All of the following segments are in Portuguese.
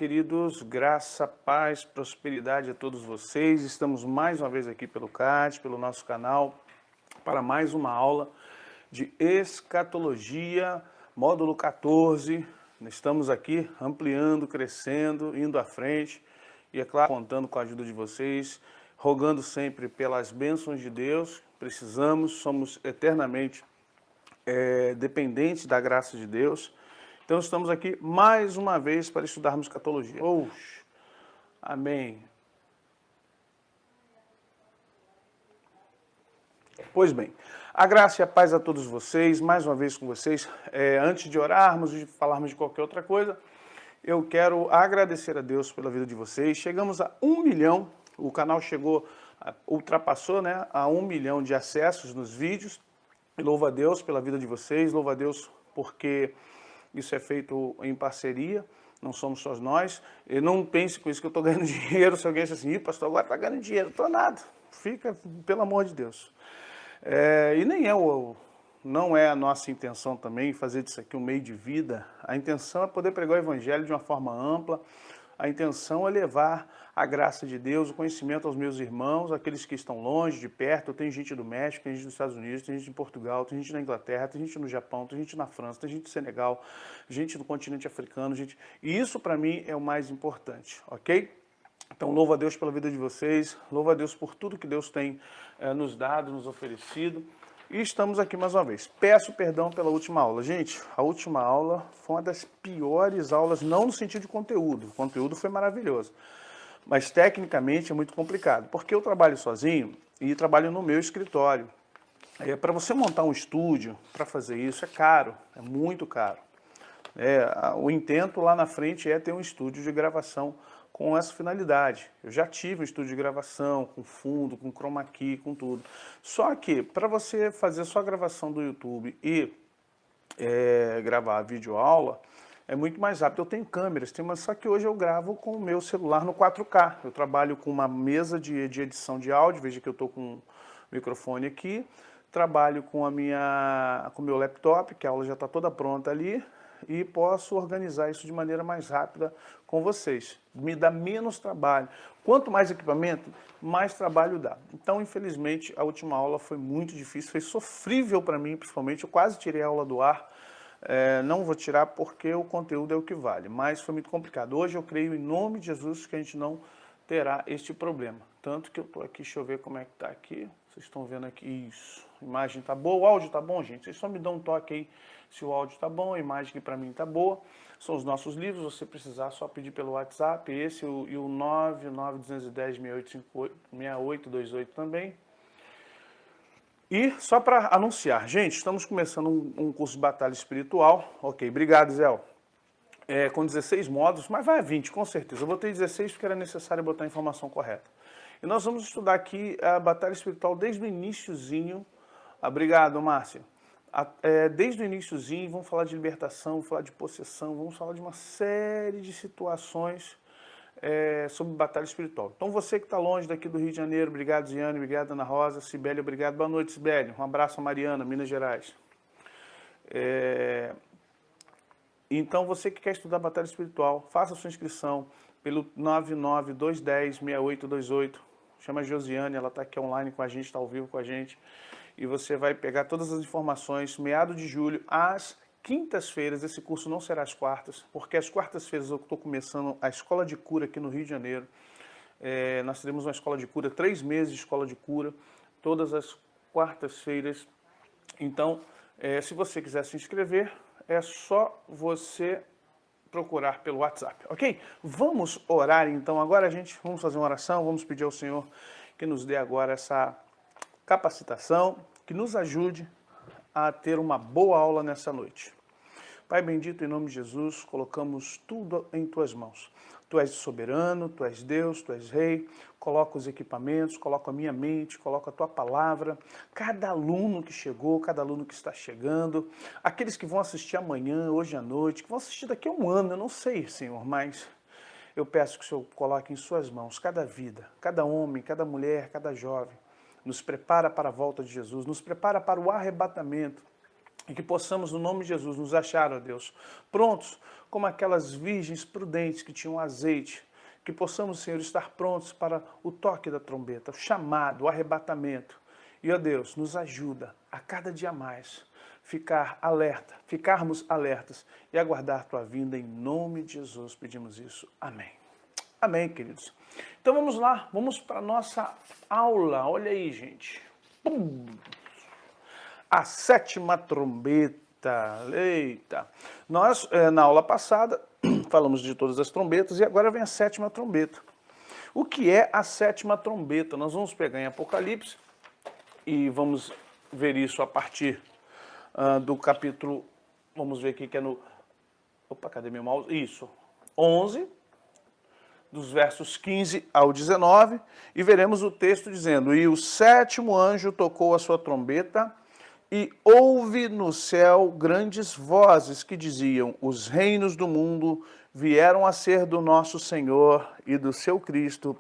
queridos, graça, paz, prosperidade a todos vocês. Estamos mais uma vez aqui pelo CAT, pelo nosso canal, para mais uma aula de escatologia, módulo 14. Estamos aqui ampliando, crescendo, indo à frente e, é claro, contando com a ajuda de vocês, rogando sempre pelas bênçãos de Deus. Precisamos, somos eternamente dependentes da graça de Deus. Então estamos aqui mais uma vez para estudarmos escatologia. Amém. Pois bem, a graça e a paz a todos vocês, mais uma vez com vocês. Antes de orarmos e de falarmos de qualquer outra coisa, eu quero agradecer a Deus pela vida de vocês. Chegamos a 1 milhão, o canal ultrapassou, né, a 1 milhão de acessos nos vídeos. E louvo a Deus pela vida de vocês, louvo a Deus porque isso é feito em parceria, não somos só nós. E não pense com isso que eu estou ganhando dinheiro. Se alguém diz assim, pastor, agora está ganhando dinheiro. Não estou nada. Fica, pelo amor de Deus. E nem não é a nossa intenção também fazer disso aqui um meio de vida. A intenção é poder pregar o evangelho de uma forma ampla. A intenção é levar a graça de Deus, o conhecimento aos meus irmãos, aqueles que estão longe, de perto. Tem gente do México, tem gente dos Estados Unidos, tem gente em Portugal, tem gente na Inglaterra, tem gente no Japão, tem gente na França, tem gente do Senegal, gente do continente africano. E isso para mim é o mais importante, ok? Então louvo a Deus pela vida de vocês, louvo a Deus por tudo que Deus tem nos dado, nos oferecido. E estamos aqui mais uma vez. Peço perdão pela última aula. Gente, a última aula foi uma das piores aulas, não no sentido de conteúdo. O conteúdo foi maravilhoso. Mas tecnicamente é muito complicado, porque eu trabalho sozinho e trabalho no meu escritório. Para você montar um estúdio, para fazer isso, é caro, é muito caro. O intento lá na frente é ter um estúdio de gravação com essa finalidade. Eu já tive um estúdio de gravação, com fundo, com chroma key, com tudo. Só que, para você fazer só a gravação do YouTube e gravar a videoaula, é muito mais rápido. Eu tenho câmeras, só que hoje eu gravo com o meu celular no 4K. Eu trabalho com uma mesa de edição de áudio, veja que eu estou com o microfone aqui. Trabalho com o meu laptop, que a aula já está toda pronta ali, e posso organizar isso de maneira mais rápida com vocês. Me dá menos trabalho. Quanto mais equipamento, mais trabalho dá. Então, infelizmente, a última aula foi muito difícil, foi sofrível para mim, principalmente. Eu quase tirei a aula do ar. Não vou tirar porque o conteúdo é o que vale, mas foi muito complicado. Hoje eu creio em nome de Jesus que a gente não terá este problema. Tanto que eu estou aqui, deixa eu ver como é que está aqui. Vocês estão vendo aqui, isso. A imagem está boa, o áudio está bom, gente? Vocês só me dão um toque aí se o áudio está bom, a imagem que para mim está boa. São os nossos livros, se você precisar, só pedir pelo WhatsApp, esse e o 99210-6828 também. E só para anunciar, gente, estamos começando um curso de batalha espiritual. Ok, obrigado, Zé. Com 16 módulos, mas vai a 20, com certeza. Eu botei 16 porque era necessário botar a informação correta. E nós vamos estudar aqui a batalha espiritual desde o iniciozinho. Obrigado, Márcia. Desde o iniciozinho, vamos falar de libertação, vamos falar de possessão, vamos falar de uma série de situações sobre batalha espiritual. Então você que está longe daqui do Rio de Janeiro, obrigado, Ziane, obrigado, Ana Rosa, Sibeli, obrigado, boa noite, Sibeli, um abraço a Mariana, Minas Gerais. Então você que quer estudar batalha espiritual, faça a sua inscrição pelo 99210-6828, chama a Josiane, ela está aqui online com a gente, está ao vivo com a gente, e você vai pegar todas as informações, meado de julho, às quintas-feiras. Esse curso não será às quartas, porque às quartas-feiras eu estou começando a escola de cura aqui no Rio de Janeiro. Nós teremos uma escola de cura, 3 meses de escola de cura, todas as quartas-feiras. Então, se você quiser se inscrever, é só você procurar pelo WhatsApp, ok? Vamos orar então agora, gente. Vamos fazer uma oração, vamos pedir ao Senhor que nos dê agora essa capacitação, que nos ajude a ter uma boa aula nessa noite. Pai bendito, em nome de Jesus, colocamos tudo em Tuas mãos. Tu és soberano, Tu és Deus, Tu és Rei. Coloca os equipamentos, coloca a minha mente, coloca a Tua palavra. Cada aluno que chegou, cada aluno que está chegando, aqueles que vão assistir amanhã, hoje à noite, que vão assistir daqui a um ano, eu não sei, Senhor, mas eu peço que o Senhor coloque em Suas mãos cada vida, cada homem, cada mulher, cada jovem. Nos prepara para a volta de Jesus, nos prepara para o arrebatamento. e que possamos, no nome de Jesus, nos achar, ó Deus, prontos como aquelas virgens prudentes que tinham azeite, que possamos, Senhor, estar prontos para o toque da trombeta, o chamado, o arrebatamento. E, ó Deus, nos ajuda a cada dia mais ficarmos alertas e aguardar tua vinda em nome de Jesus. Pedimos isso. Amém. Amém, queridos. Então vamos lá, vamos para a nossa aula. Olha aí, gente. Pum! A sétima trombeta. Eita! Nós, na aula passada, falamos de todas as trombetas e agora vem a sétima trombeta. O que é a sétima trombeta? Nós vamos pegar em Apocalipse e vamos ver isso a partir do capítulo, vamos ver aqui que é no, opa, cadê meu mouse? Isso, 11, dos versos 15 ao 19, e veremos o texto dizendo: e o sétimo anjo tocou a sua trombeta, e houve no céu grandes vozes que diziam: os reinos do mundo vieram a ser do nosso Senhor e do seu Cristo,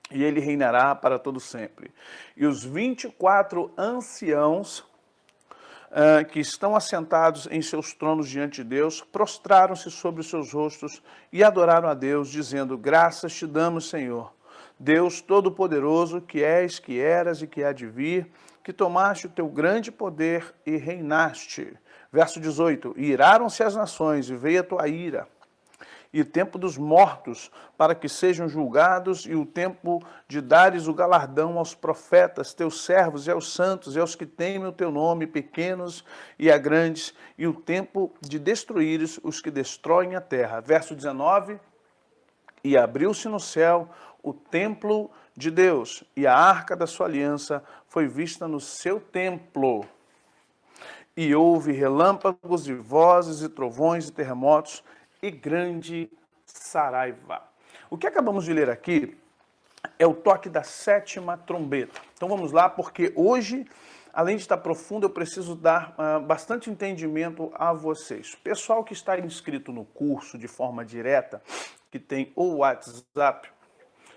e ele reinará para todo sempre. E os 24 anciãos que estão assentados em seus tronos diante de Deus, prostraram-se sobre os seus rostos e adoraram a Deus, dizendo: graças te damos, Senhor, Deus Todo-Poderoso, que és, que eras e que há de vir, que tomaste o teu grande poder e reinaste. Verso 18, e iraram-se as nações, e veio a tua ira, e o tempo dos mortos, para que sejam julgados, e o tempo de dares o galardão aos profetas, teus servos, e aos santos, e aos que temem o teu nome, pequenos e a grandes, e o tempo de destruíres os que destroem a terra. Verso 19, e abriu-se no céu o templo de Deus, e a arca da sua aliança foi vista no seu templo. E houve relâmpagos e vozes e trovões e terremotos, e grande saraiva. O que acabamos de ler aqui é o toque da sétima trombeta. Então vamos lá, porque hoje, além de estar profundo, eu preciso dar bastante entendimento a vocês. Pessoal que está inscrito no curso de forma direta, que tem o WhatsApp,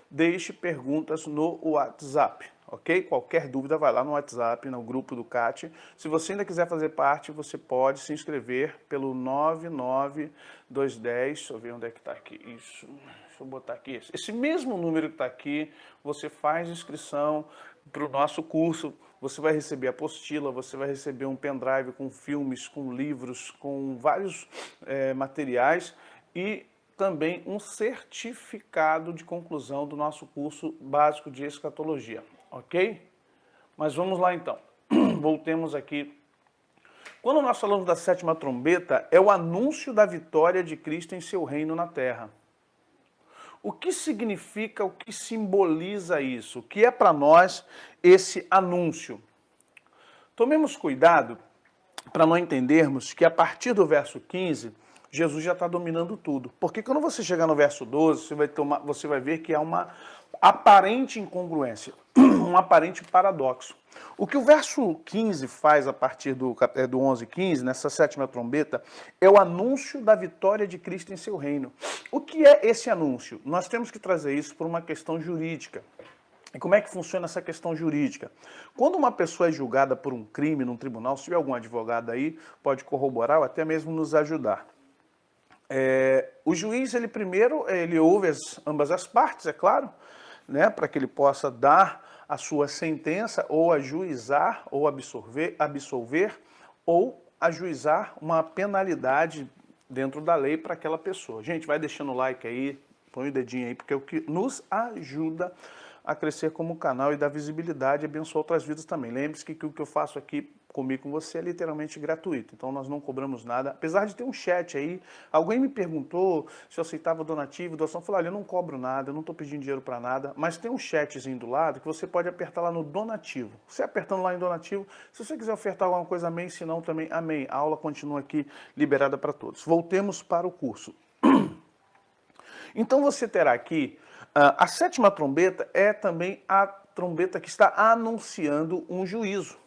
deixe perguntas no WhatsApp. Ok? Qualquer dúvida, vai lá no WhatsApp, no grupo do CAT. Se você ainda quiser fazer parte, você pode se inscrever pelo 99210, deixa eu ver onde é que está aqui, isso, deixa eu botar aqui, esse mesmo número que está aqui, você faz inscrição para o nosso curso, você vai receber apostila, você vai receber um pendrive com filmes, com livros, com vários materiais e também um certificado de conclusão do nosso curso básico de escatologia, ok? Mas vamos lá então, voltemos aqui. Quando nós falamos da sétima trombeta, é o anúncio da vitória de Cristo em seu reino na terra. O que significa, o que simboliza isso? O que é para nós esse anúncio? Tomemos cuidado para não entendermos que a partir do verso 15, Jesus já está dominando tudo. Porque quando você chegar no verso 12, você vai ver que há uma aparente incongruência, um aparente paradoxo. O que o verso 15 faz a partir do 11 15, nessa sétima trombeta, é o anúncio da vitória de Cristo em seu reino. O que é esse anúncio? Nós temos que trazer isso por uma questão jurídica. E como é que funciona essa questão jurídica? Quando uma pessoa é julgada por um crime num tribunal, se tiver algum advogado aí, pode corroborar ou até mesmo nos ajudar. O juiz, ele primeiro, ele ouve ambas as partes, é claro, né, para que ele possa dar a sua sentença, ou ajuizar, ou absolver, ou ajuizar uma penalidade dentro da lei para aquela pessoa. Gente, vai deixando o like aí, põe o dedinho aí, porque é o que nos ajuda a crescer como canal e dar visibilidade e abençoar outras vidas também. Lembre-se que o que eu faço aqui comigo com você é literalmente gratuito, então nós não cobramos nada, apesar de ter um chat aí, alguém me perguntou se eu aceitava donativo, doação, eu falei, olha, eu não cobro nada, eu não estou pedindo dinheiro para nada, mas tem um chatzinho do lado que você pode apertar lá no donativo. Você apertando lá em donativo, se você quiser ofertar alguma coisa, amém, se não também, amém. A aula continua aqui liberada para todos. Voltemos para o curso. Então você terá aqui, a sétima trombeta é também a trombeta que está anunciando um juízo.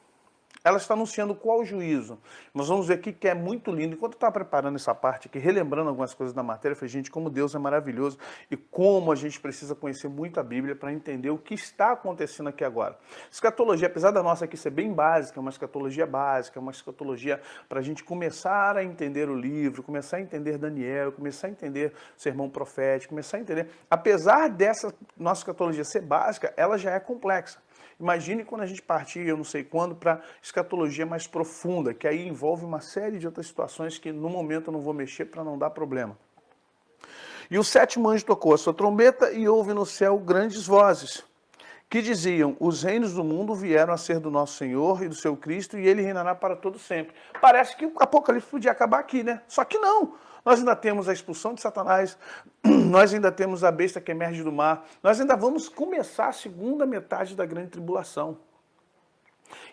ela está anunciando qual juízo? Nós vamos ver aqui que é muito lindo. Enquanto eu estava preparando essa parte aqui, relembrando algumas coisas da matéria, eu falei, gente, como Deus é maravilhoso e como a gente precisa conhecer muito a Bíblia para entender o que está acontecendo aqui agora. Escatologia, apesar da nossa aqui ser bem básica, uma escatologia básica, uma escatologia para a gente começar a entender o livro, começar a entender Daniel, começar a entender o sermão profético, começar a entender. Apesar dessa nossa escatologia ser básica, ela já é complexa. Imagine quando a gente partir, eu não sei quando, para escatologia mais profunda, que aí envolve uma série de outras situações que no momento eu não vou mexer para não dar problema. E o sétimo anjo tocou a sua trombeta e houve no céu grandes vozes, que diziam, os reinos do mundo vieram a ser do nosso Senhor e do seu Cristo, e ele reinará para todo sempre. Parece que o Apocalipse podia acabar aqui, né? Só que não. Nós ainda temos a expulsão de Satanás, nós ainda temos a besta que emerge do mar, nós ainda vamos começar a segunda metade da grande tribulação.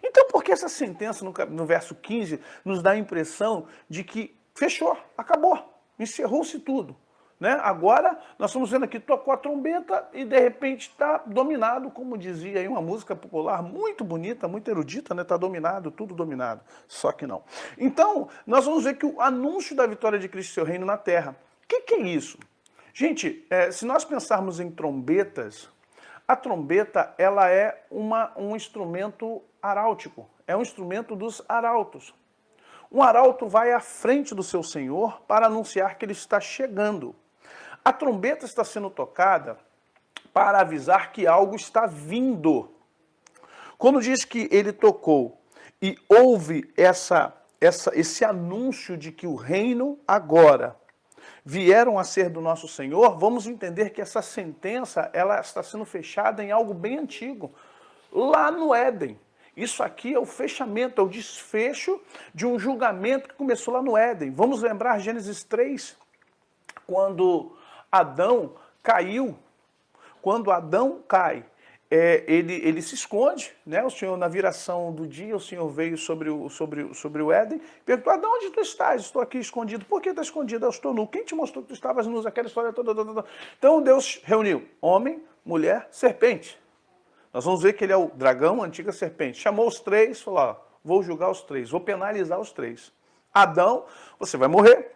Então, por que essa sentença no verso 15 nos dá a impressão de que fechou, acabou, encerrou-se tudo? Né? Agora, nós estamos vendo aqui, tocou a trombeta e de repente está dominado, como dizia aí uma música popular muito bonita, muito erudita, né? Está dominado, tudo dominado. Só que não. Então, nós vamos ver que o anúncio da vitória de Cristo e seu reino na terra. O que é isso? Gente, se nós pensarmos em trombetas, a trombeta ela é um instrumento aráutico, é um instrumento dos arautos. Um arauto vai à frente do seu senhor para anunciar que ele está chegando. A trombeta está sendo tocada para avisar que algo está vindo. Quando diz que ele tocou e houve esse anúncio de que o reino agora vieram a ser do nosso Senhor, vamos entender que essa sentença ela está sendo fechada em algo bem antigo, lá no Éden. Isso aqui é o fechamento, é o desfecho de um julgamento que começou lá no Éden. Vamos lembrar Gênesis 3, quando Adão caiu. Quando Adão cai, ele se esconde, né? O Senhor, na viração do dia, o Senhor veio sobre o Éden, perguntou, Adão, onde tu estás? Estou aqui escondido. Por que está escondido? Eu estou nu. Quem te mostrou que tu estavas nu? Aquela história toda. Então Deus reuniu homem, mulher, serpente. Nós vamos ver que ele é o dragão, a antiga serpente. Chamou os três, falou, ó, vou julgar os três, vou penalizar os três. Adão, você vai morrer,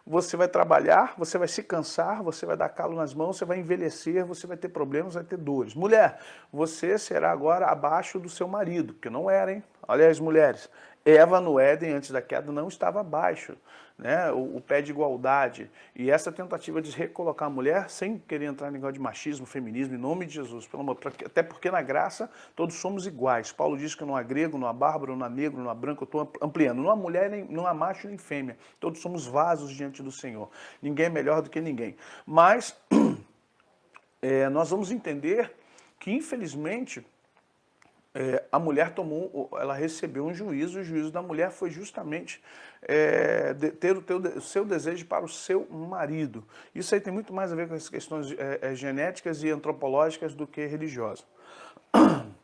você vai trabalhar, você vai se cansar, você vai dar calo nas mãos, você vai envelhecer, você vai ter problemas, vai ter dores. Mulher, você será agora abaixo do seu marido, que não era, hein? Olha as mulheres. Eva no Éden, antes da queda, não estava abaixo, né? O pé de igualdade. E essa tentativa de recolocar a mulher, sem querer entrar em negócio de machismo, feminismo, em nome de Jesus, pelo amor, até porque na graça todos somos iguais. Paulo diz que não há grego, não há bárbaro, não há negro, não há branco, eu estou ampliando. Não há mulher, não há macho nem fêmea. Todos somos vasos diante do Senhor. Ninguém é melhor do que ninguém. Mas nós vamos entender que, infelizmente, a mulher ela recebeu um juízo, o juízo da mulher foi justamente ter o seu desejo para o seu marido. Isso aí tem muito mais a ver com as questões genéticas e antropológicas do que religiosas.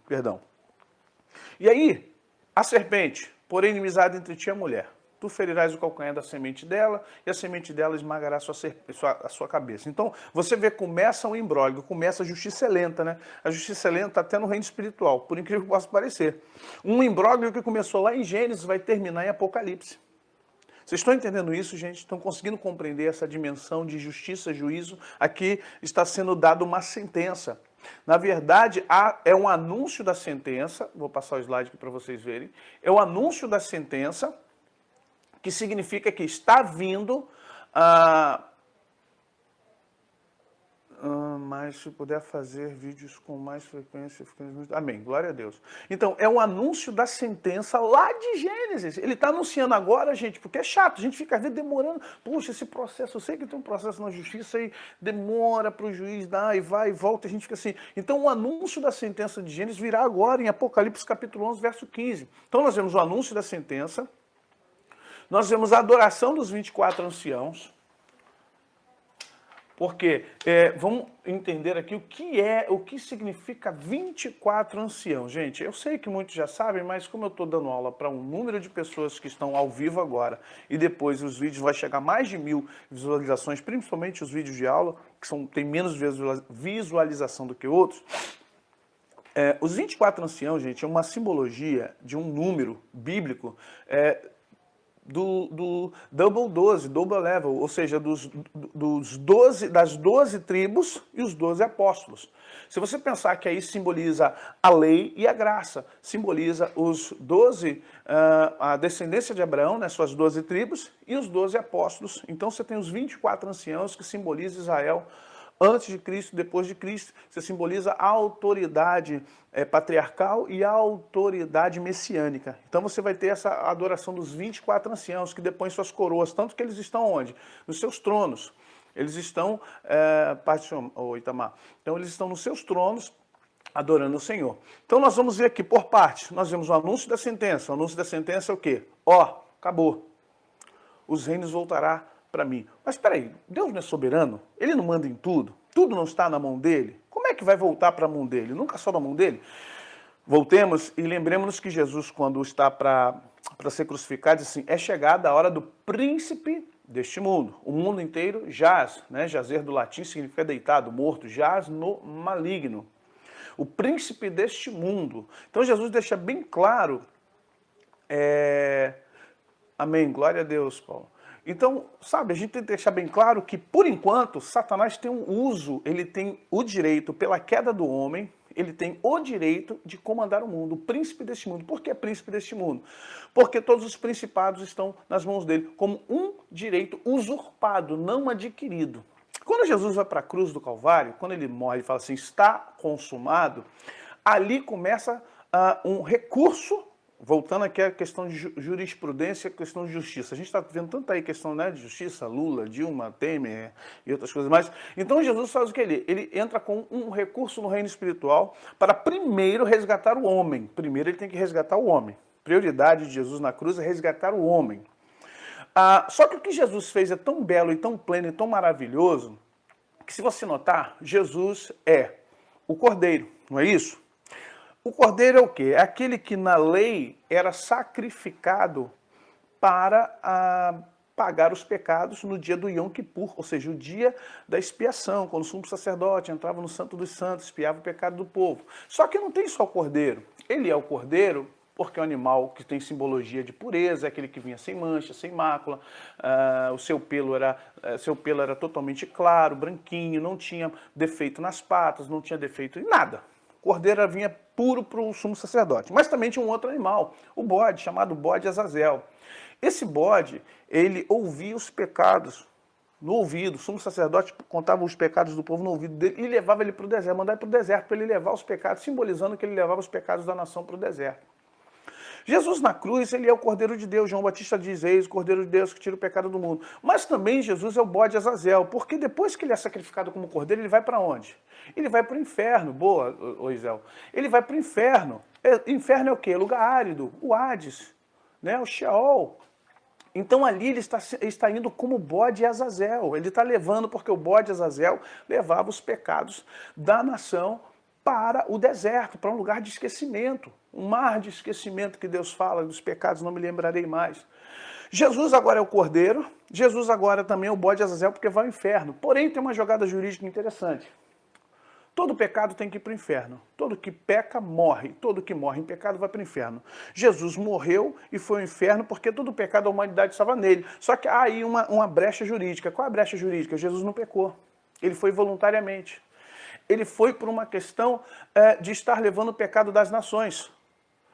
Perdão. E aí, a serpente, porém inimizade entre ti e a mulher. Tu ferirás o calcanhar da semente dela, e a semente dela esmagará a sua cabeça. Então, você vê, começa um imbróglio, começa a justiça lenta, né? A justiça lenta até no reino espiritual, por incrível que possa parecer. Um imbróglio que começou lá em Gênesis vai terminar em Apocalipse. Vocês estão entendendo isso, gente? Estão conseguindo compreender essa dimensão de justiça, juízo? Aqui está sendo dada uma sentença. Na verdade, é um anúncio da sentença, vou passar o slide aqui para vocês verem, é o anúncio da sentença, que significa que está vindo, mas se puder fazer vídeos com mais frequência, amém, glória a Deus. Então, é um anúncio da sentença lá de Gênesis. Ele está anunciando agora, gente, porque é chato, a gente fica às vezes demorando. Puxa, esse processo, eu sei que tem um processo na justiça e demora para o juiz dar e vai e volta, a gente fica assim. Então, o anúncio da sentença de Gênesis virá agora em Apocalipse capítulo 11, verso 15. Então, nós vemos o anúncio da sentença, nós vemos a adoração dos 24 anciãos, porque vamos entender aqui o que significa 24 anciãos. Gente, eu sei que muitos já sabem, mas como eu estou dando aula para um número de pessoas que estão ao vivo agora, e depois os vídeos vai chegar a mais de 1000 visualizações, principalmente os vídeos de aula, que tem menos visualização do que outros, Os 24 anciãos, gente, é uma simbologia de um número bíblico do double 12, double level, ou seja, das 12 tribos e os 12 apóstolos. Se você pensar que aí simboliza a lei e a graça, simboliza os 12, a descendência de Abraão, né, suas 12 tribos, e os 12 apóstolos. Então você tem os 24 anciãos que simbolizam Israel antes de Cristo, depois de Cristo. Você simboliza a autoridade patriarcal e a autoridade messiânica. Então você vai ter essa adoração dos 24 anciãos que depõem suas coroas, tanto que eles estão onde? Nos seus tronos. Eles estão, Itamar, então eles estão nos seus tronos, adorando o Senhor. Então nós vamos ver aqui por partes. Nós vemos o anúncio da sentença. O anúncio da sentença é o quê? Acabou. Os reinos voltará para mim. Mas espera aí, Deus não é soberano? Ele não manda em tudo? Tudo não está na mão dele? Como é que vai voltar para a mão dele? Nunca só na mão dele? Voltemos e lembremos que Jesus, quando está para ser crucificado, diz assim, é chegada a hora do príncipe deste mundo. O mundo inteiro jaz, né? Jazer do latim significa deitado, morto, jaz no maligno. O príncipe deste mundo. Então Jesus deixa bem claro, amém, glória a Deus, Paulo. Então, sabe, a gente tem que deixar bem claro que, por enquanto, Satanás tem um uso, ele tem o direito, pela queda do homem, ele tem o direito de comandar o mundo, o príncipe deste mundo. Por que príncipe deste mundo? Porque todos os principados estão nas mãos dele, como um direito usurpado, não adquirido. Quando Jesus vai para a cruz do Calvário, quando ele morre e fala assim, está consumado, ali começa um recurso. Voltando aqui à questão de jurisprudência, questão de justiça. A gente está vendo tanta aí questão, né, de justiça, Lula, Dilma, Temer e outras coisas mais. Então Jesus faz o que ele entra com um recurso no reino espiritual para primeiro resgatar o homem. Primeiro ele tem que resgatar o homem. Prioridade de Jesus na cruz é resgatar o homem. Só que o que Jesus fez é tão belo e tão pleno e tão maravilhoso que, se você notar, Jesus é o Cordeiro, não é isso? O cordeiro é o quê? É aquele que na lei era sacrificado para pagar os pecados no dia do Yom Kippur, ou seja, o dia da expiação, quando o sumo sacerdote entrava no Santo dos Santos, expiava o pecado do povo. Só que não tem só o cordeiro. Ele é o cordeiro porque é um animal que tem simbologia de pureza, é aquele que vinha sem mancha, sem mácula, o seu pelo era totalmente claro, branquinho, não tinha defeito nas patas, não tinha defeito em nada. O cordeiro vinha puro para o sumo sacerdote. Mas também tinha um outro animal, o bode, chamado bode Azazel. Esse bode, ele ouvia os pecados no ouvido. O sumo sacerdote contava os pecados do povo no ouvido dele e levava ele para o deserto, mandava ele para o deserto para ele levar os pecados, simbolizando que ele levava os pecados da nação para o deserto. Jesus na cruz, ele é o Cordeiro de Deus. João Batista diz, eis o Cordeiro de Deus que tira o pecado do mundo. Mas também Jesus é o bode Azazel, porque depois que ele é sacrificado como Cordeiro, ele vai para onde? Ele vai para o inferno. Boa, Oisel. Ele vai para o inferno. Inferno é o quê? Lugar árido, o Hades, né? O Sheol. Então ali ele está indo como bode Azazel. Ele está levando, porque o bode Azazel levava os pecados da nação para o deserto, para um lugar de esquecimento, um mar de esquecimento que Deus fala, dos pecados não me lembrarei mais. Jesus agora é o Cordeiro, Jesus agora também é o bode Azazel, porque vai ao inferno. Porém, tem uma jogada jurídica interessante. Todo pecado tem que ir para o inferno. Todo que peca, morre. Todo que morre em pecado vai para o inferno. Jesus morreu e foi ao inferno porque todo pecado da humanidade estava nele. Só que há aí uma brecha jurídica. Qual é a brecha jurídica? Jesus não pecou. Ele foi voluntariamente. Ele foi por uma questão de estar levando o pecado das nações.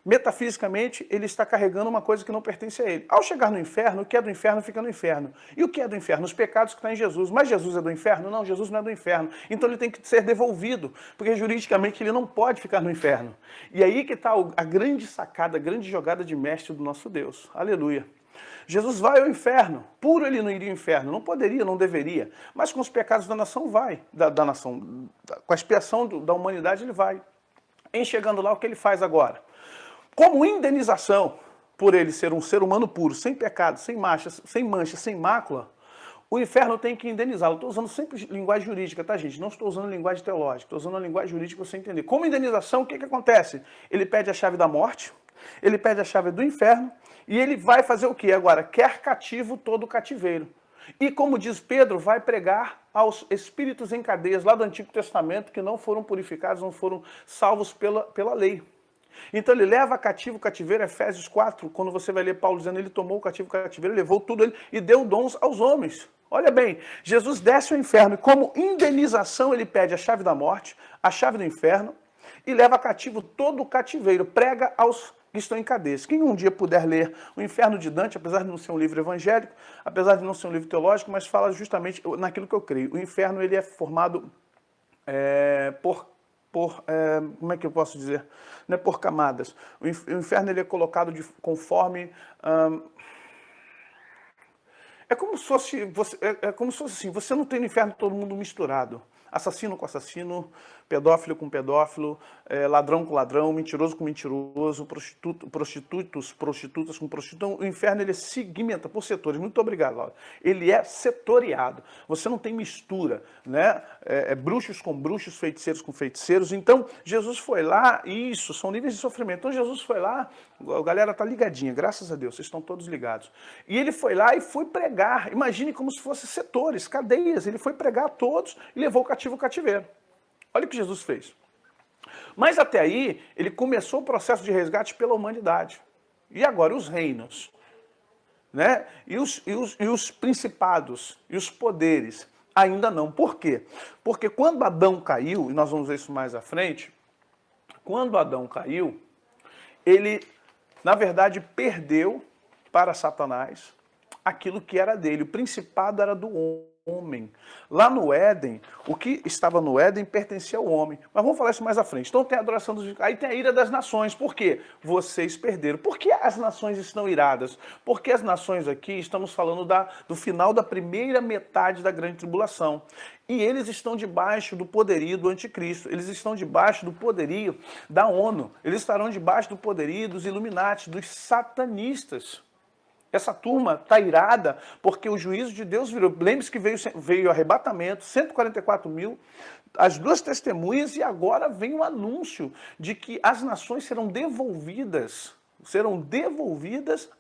Metafisicamente, ele está carregando uma coisa que não pertence a ele. Ao chegar no inferno, o que é do inferno fica no inferno. E o que é do inferno? Os pecados que estão em Jesus. Mas Jesus é do inferno? Não, Jesus não é do inferno. Então ele tem que ser devolvido, porque juridicamente ele não pode ficar no inferno. E aí que está a grande sacada, a grande jogada de mestre do nosso Deus. Aleluia. Jesus vai ao inferno. Puro ele não iria ao inferno. Não poderia, não deveria. Mas com os pecados da nação vai. Com a expiação da humanidade ele vai. Em chegando lá, o que ele faz agora? Como indenização por ele ser um ser humano puro, sem pecado, sem mancha, sem mácula, o inferno tem que indenizá-lo. Estou usando sempre linguagem jurídica, tá, gente? Não estou usando linguagem teológica, estou usando a linguagem jurídica para você entender. Como indenização, o que acontece? Ele pede a chave da morte, ele pede a chave do inferno, e ele vai fazer o quê agora? Quer cativo todo o cativeiro. E como diz Pedro, vai pregar aos espíritos em cadeias lá do Antigo Testamento que não foram purificados, não foram salvos pela lei. Então ele leva cativo o cativeiro, Efésios 4, quando você vai ler Paulo dizendo, ele tomou o cativo o cativeiro, levou tudo ele e deu dons aos homens. Olha bem, Jesus desce ao inferno e como indenização ele pede a chave da morte, a chave do inferno e leva cativo todo o cativeiro, prega aos que estão em cadeias. Quem um dia puder ler O Inferno de Dante, apesar de não ser um livro evangélico, apesar de não ser um livro teológico, mas fala justamente naquilo que eu creio. O inferno ele é formado como é que eu posso dizer? Não é por camadas. O inferno ele é colocado conforme... é como se fosse assim, você não tem no inferno todo mundo misturado. Assassino com assassino, pedófilo com pedófilo, ladrão com ladrão, mentiroso com mentiroso, prostitutas com prostituta. O inferno ele segmenta por setores. Muito obrigado, Laura. Ele é setoriado. Você não tem mistura, né? Bruxos com bruxos, feiticeiros com feiticeiros. Então, Jesus foi lá, isso, são níveis de sofrimento. Então, Jesus foi lá, a galera tá ligadinha, graças a Deus, vocês estão todos ligados. E ele foi lá e foi pregar. Imagine como se fossem setores, cadeias. Ele foi pregar a todos e levou o cativo ao cativeiro. Olha o que Jesus fez. Mas até aí, ele começou o processo de resgate pela humanidade. E agora os reinos, né? E os principados, e os poderes, ainda não. Por quê? Porque quando Adão caiu, e nós vamos ver isso mais à frente, quando Adão caiu, ele, na verdade, perdeu para Satanás aquilo que era dele. O principado era do homem. Lá no Éden, o que estava no Éden pertencia ao homem. Mas vamos falar isso mais à frente. Então tem a adoração dos... Aí tem a ira das nações. Por quê? Vocês perderam. Por que as nações estão iradas? Porque as nações aqui, estamos falando do final da primeira metade da grande tribulação. E eles estão debaixo do poderio do anticristo. Eles estão debaixo do poderio da ONU. Eles estarão debaixo do poderio dos Illuminati, dos satanistas. Essa turma está irada porque o juízo de Deus virou. Lembre-se que veio arrebatamento, 144 mil, as duas testemunhas, e agora vem o anúncio de que as nações serão devolvidas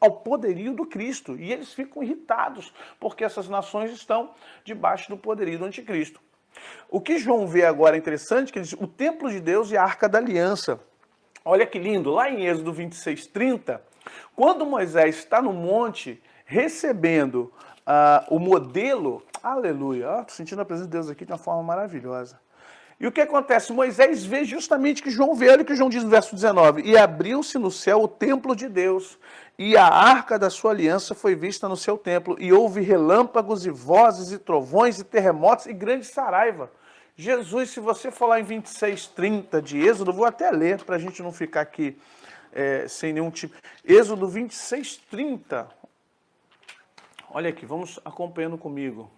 ao poderio do Cristo. E eles ficam irritados porque essas nações estão debaixo do poderio do anticristo. O que João vê agora é interessante, que ele diz, o templo de Deus e a arca da aliança. Olha que lindo, lá em Êxodo 26, 30... Quando Moisés está no monte recebendo o modelo, aleluia, estou sentindo a presença de Deus aqui de uma forma maravilhosa. E o que acontece? Moisés vê justamente o que João vê, olha o que João diz no verso 19, e abriu-se no céu o templo de Deus, e a arca da sua aliança foi vista no seu templo, e houve relâmpagos e vozes e trovões e terremotos e grande saraiva. Jesus, se você falar em 26, 30 de Êxodo, eu vou até ler para a gente não ficar aqui sem nenhum tipo. Êxodo 26, 30. Olha aqui, vamos acompanhando comigo.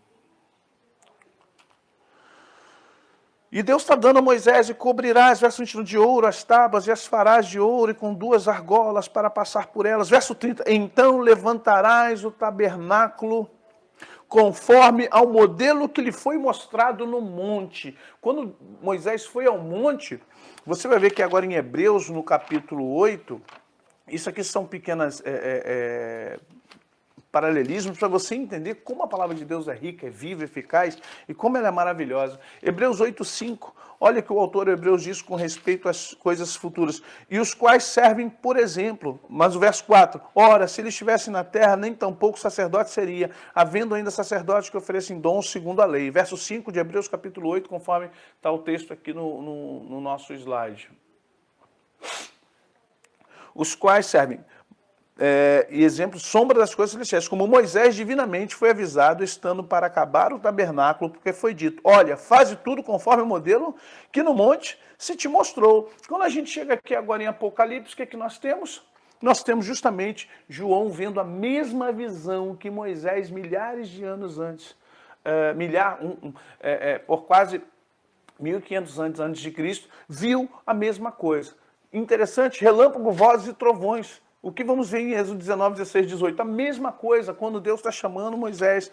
E Deus está dando a Moisés, e cobrirás, verso 21, de ouro as tábuas, e as farás de ouro, e com 2 argolas para passar por elas. Verso 30, então levantarás o tabernáculo conforme ao modelo que lhe foi mostrado no monte. Quando Moisés foi ao monte, você vai ver que agora em Hebreus, no capítulo 8, isso aqui são pequenas paralelismos para você entender como a palavra de Deus é rica, é viva, eficaz e como ela é maravilhosa. Hebreus 8:5, olha que o autor Hebreus diz com respeito às coisas futuras, e os quais servem por exemplo. Mas o verso 4, ora, se ele estivesse na terra, nem tampouco sacerdote seria, havendo ainda sacerdotes que oferecem dons segundo a lei. Verso 5 de Hebreus capítulo 8, conforme está o texto aqui no nosso slide. Os quais servem... e exemplo, sombra das coisas celestiais, como Moisés divinamente foi avisado, estando para acabar o tabernáculo, porque foi dito, olha, faze tudo conforme o modelo que no monte se te mostrou. Quando a gente chega aqui agora em Apocalipse, o que é que nós temos? Nós temos justamente João vendo a mesma visão que Moisés milhares de anos antes, por quase 1500 anos antes de Cristo, viu a mesma coisa. Interessante, relâmpago, vozes e trovões. O que vamos ver em Êxodo 19, 16, 18? A mesma coisa, quando Deus está chamando Moisés,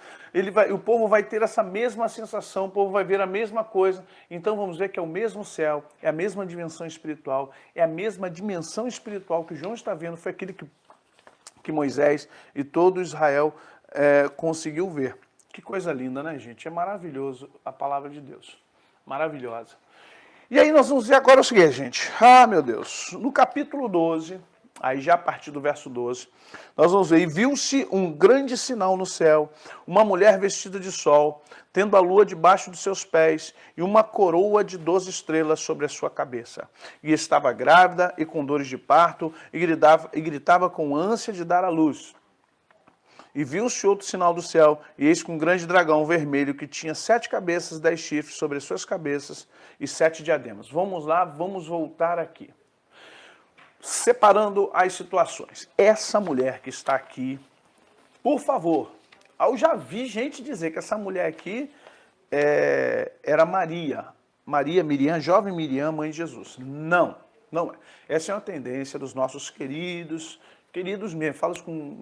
o povo vai ter essa mesma sensação, o povo vai ver a mesma coisa. Então vamos ver que é o mesmo céu, é a mesma dimensão espiritual, é a mesma dimensão espiritual que João está vendo, foi aquele que Moisés e todo Israel conseguiu ver. Que coisa linda, né, gente? É maravilhoso a palavra de Deus. Maravilhosa. E aí nós vamos ver agora o seguinte, gente. Ah, meu Deus. No capítulo 12, aí já a partir do verso 12, nós vamos ver, e viu-se um grande sinal no céu, uma mulher vestida de sol, tendo a lua debaixo dos seus pés, e uma coroa de 12 estrelas sobre a sua cabeça. E estava grávida e com dores de parto, e gritava com ânsia de dar à luz. E viu-se outro sinal do céu, e eis que um grande dragão vermelho, que tinha 7 cabeças, 10 chifres sobre as suas cabeças, e 7 diademas. Vamos lá, vamos voltar aqui. Separando as situações. Essa mulher que está aqui, por favor, eu já vi gente dizer que essa mulher aqui era Maria. Maria, Miriam, jovem Miriam, mãe de Jesus. Não, não é. Essa é uma tendência dos nossos queridos mesmo, falo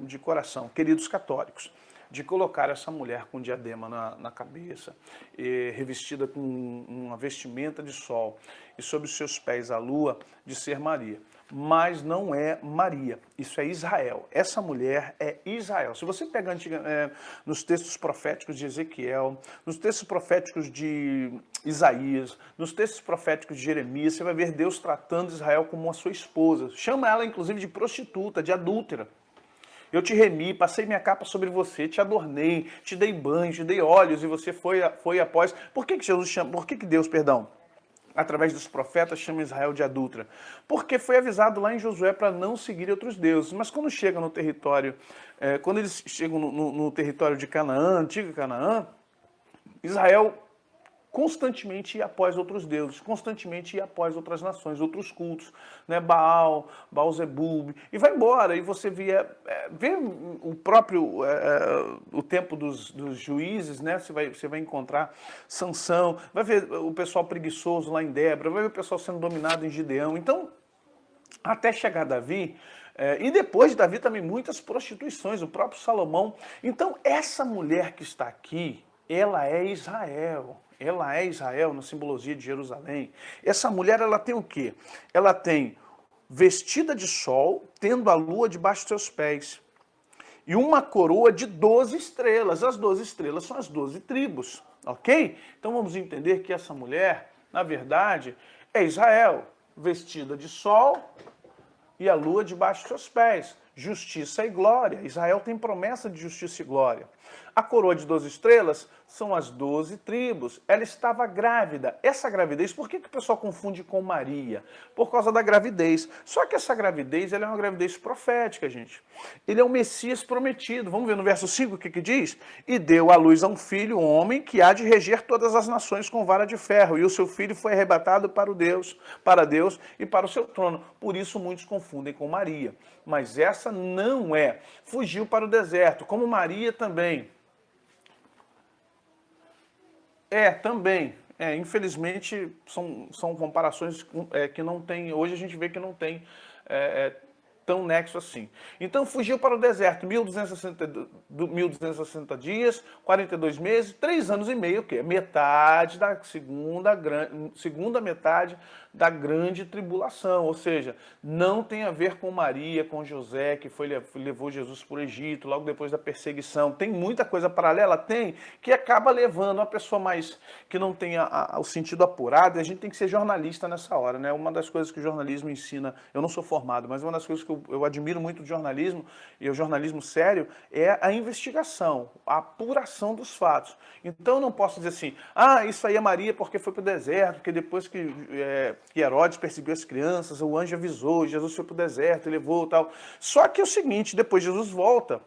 de coração, queridos católicos, de colocar essa mulher com diadema na cabeça, revestida com uma vestimenta de sol, e sobre os seus pés a lua, de ser Maria. Mas não é Maria, isso é Israel. Essa mulher é Israel. Se você pegar nos textos proféticos de Ezequiel, nos textos proféticos de Isaías, nos textos proféticos de Jeremias, você vai ver Deus tratando Israel como a sua esposa. Chama ela, inclusive, de prostituta, de adúltera. Eu te remi, passei minha capa sobre você, te adornei, te dei banho, te dei óleos, e você foi após. Por que Jesus chama? Por que Deus, perdão, através dos profetas, chama Israel de adúltera? Porque foi avisado lá em Josué para não seguir outros deuses. Mas quando chega no território, quando eles chegam no território de Canaã, antiga Canaã, Israel constantemente ia após outros deuses, constantemente ia após outras nações, outros cultos, né? Baal, Baal-zebub, e vai embora. E você vê o próprio, o tempo dos juízes, né? Você vai encontrar Sansão, vai ver o pessoal preguiçoso lá em Débora, vai ver o pessoal sendo dominado em Gideão. Então, até chegar Davi, e depois de Davi também muitas prostituições, o próprio Salomão. Então, essa mulher que está aqui, ela é Israel. Ela é Israel na simbologia de Jerusalém. Essa mulher, ela tem o quê? Ela tem vestida de sol, tendo a lua debaixo dos seus pés, e uma coroa de 12 estrelas. As 12 estrelas são as 12 tribos, ok? Então vamos entender que essa mulher, na verdade, é Israel, vestida de sol e a lua debaixo dos seus pés. Justiça e glória. Israel tem promessa de justiça e glória. A coroa de 12 estrelas são as 12 tribos. Ela estava grávida. Essa gravidez, por que o pessoal confunde com Maria? Por causa da gravidez. Só que essa gravidez, ela é uma gravidez profética, gente. Ele é o Messias prometido. Vamos ver no verso 5 o que diz? E deu à luz a um filho, um homem, que há de reger todas as nações com vara de ferro. E o seu filho foi arrebatado para Deus e para o seu trono. Por isso muitos confundem com Maria. Mas essa não é. Fugiu para o deserto, como Maria também. Também. Infelizmente, são comparações que não tem. Hoje a gente vê que não tem tão nexo assim. Então fugiu para o deserto, 1260 dias, 42 meses, 3 anos e meio, que é metade da segunda metade da grande tribulação. Ou seja, não tem a ver com Maria, com José, que levou Jesus para o Egito, logo depois da perseguição. Tem muita coisa paralela? Tem, que acaba levando a pessoa mais que não tem o sentido apurado. A gente tem que ser jornalista nessa hora, né? Uma das coisas que o jornalismo ensina, eu não sou formado, mas uma das coisas que eu admiro muito do jornalismo, e o jornalismo sério, é a investigação, a apuração dos fatos. Então eu não posso dizer assim, isso aí é Maria porque foi para o deserto, porque depois que Herodes perseguiu as crianças, o anjo avisou, Jesus foi para o deserto e levou e tal. Só que é o seguinte, depois Jesus volta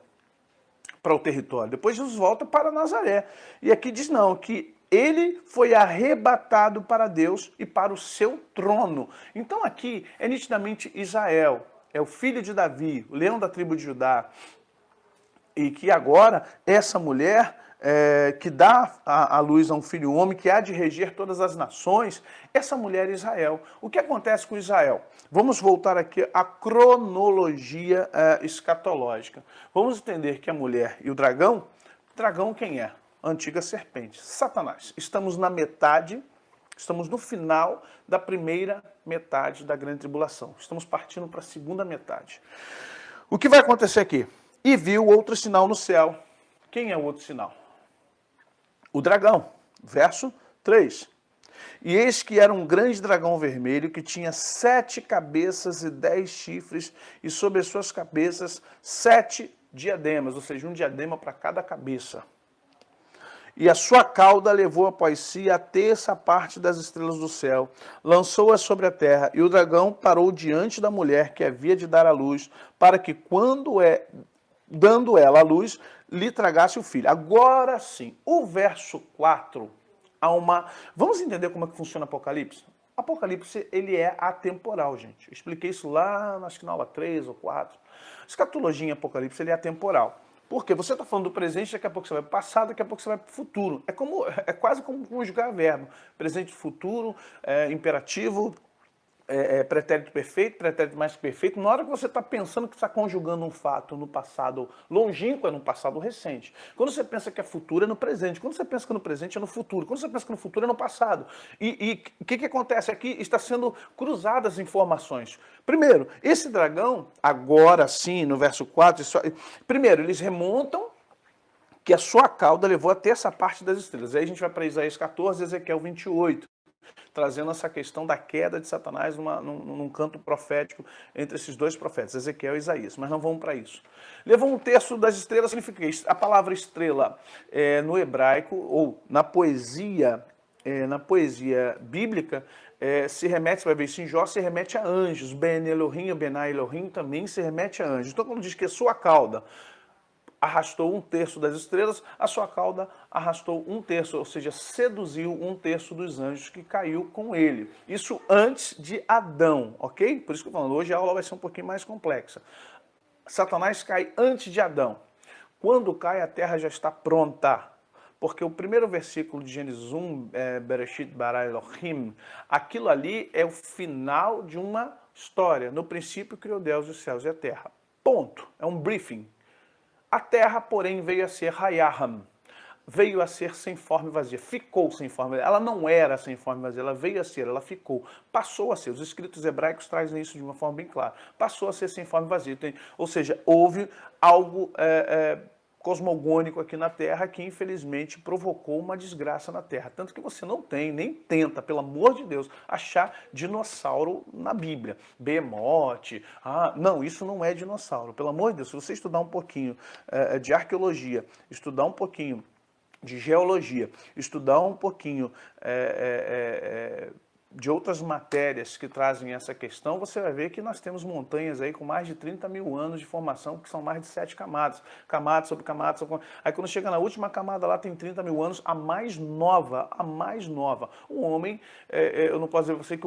para o território, depois Jesus volta para Nazaré. E aqui diz não, que ele foi arrebatado para Deus e para o seu trono. Então aqui é nitidamente Israel, é o filho de Davi, o leão da tribo de Judá, e que agora essa mulher que dá à luz a um filho homem, que há de reger todas as nações, essa mulher é Israel. O que acontece com Israel? Vamos voltar aqui à cronologia escatológica. Vamos entender que a mulher e o dragão quem é? A antiga serpente, Satanás. Estamos no final da primeira metade da grande tribulação. Estamos partindo para a segunda metade. O que vai acontecer aqui? E viu outro sinal no céu. Quem é o outro sinal? o dragão. Verso 3. E eis que era um grande dragão vermelho, que tinha 7 cabeças e 10 chifres, e sobre as suas cabeças 7 diademas, ou seja, um diadema para cada cabeça. E a sua cauda levou após si a terça parte das estrelas do céu, lançou-as sobre a terra, e o dragão parou diante da mulher que havia de dar à luz, para que, dando ela à luz, lhe tragasse o filho. Agora sim, o verso 4, vamos entender como é que funciona o Apocalipse? Apocalipse, ele é atemporal, gente. Eu expliquei isso lá, acho que na aula 3 ou 4. Escatologia em Apocalipse, ele é atemporal. Por quê? Você está falando do presente, daqui a pouco você vai para o passado, daqui a pouco você vai para o futuro. É quase como conjugar verbo. Presente, futuro, imperativo, pretérito perfeito, pretérito mais que perfeito. Na hora que você está pensando que está conjugando um fato no passado longínquo, é no passado recente. Quando você pensa que é futuro, é no presente. Quando você pensa que é no presente, é no futuro. Quando você pensa que no futuro, é no passado. E o que acontece aqui? Está sendo cruzadas as informações. Primeiro, esse dragão, agora sim, no verso 4, primeiro, eles remontam que a sua cauda levou até essa parte das estrelas. Aí a gente vai para Isaías 14, Ezequiel 28. Trazendo essa questão da queda de Satanás num canto profético entre esses dois profetas, Ezequiel e Isaías. Mas não vamos para isso. Levou um terço das estrelas, significa isso. A palavra estrela no hebraico, ou na poesia bíblica, se remete, você vai ver isso em Jó, se remete a anjos. Ben Elohim, ou Benai Elohim também se remete a anjos. Então quando diz que a sua cauda arrastou um terço das estrelas, a sua cauda arrastou um terço, ou seja, seduziu um terço dos anjos que caiu com ele. Isso antes de Adão, ok? Por isso que eu estou falando, hoje a aula vai ser um pouquinho mais complexa. Satanás cai antes de Adão. Quando cai, a terra já está pronta. Porque o primeiro versículo de Gênesis 1, Bereshit bara Elohim, aquilo ali é o final de uma história. No princípio criou Deus os céus e a terra. Ponto. É um briefing. A terra, porém, veio a ser Hayaham, veio a ser sem forma e vazia, ficou sem forma. Ela não era sem forma e vazia, ela veio a ser, ela ficou, passou a ser. Os escritos hebraicos trazem isso de uma forma bem clara. Passou a ser sem forma e vazia. Ou seja, houve algo cosmogônico aqui na Terra que, infelizmente, provocou uma desgraça na Terra. Tanto que você não tem, nem tenta, pelo amor de Deus, achar dinossauro na Bíblia. Behemoth, não, isso não é dinossauro. Pelo amor de Deus, se você estudar um pouquinho de arqueologia, estudar um pouquinho de geologia, estudar um pouquinho de outras matérias que trazem essa questão, você vai ver que nós temos montanhas aí com mais de 30 mil anos de formação, que são mais de 7 camadas. Camadas sobre camadas. Aí quando chega na última camada lá tem 30 mil anos, a mais nova. O homem, eu não posso dizer pra você que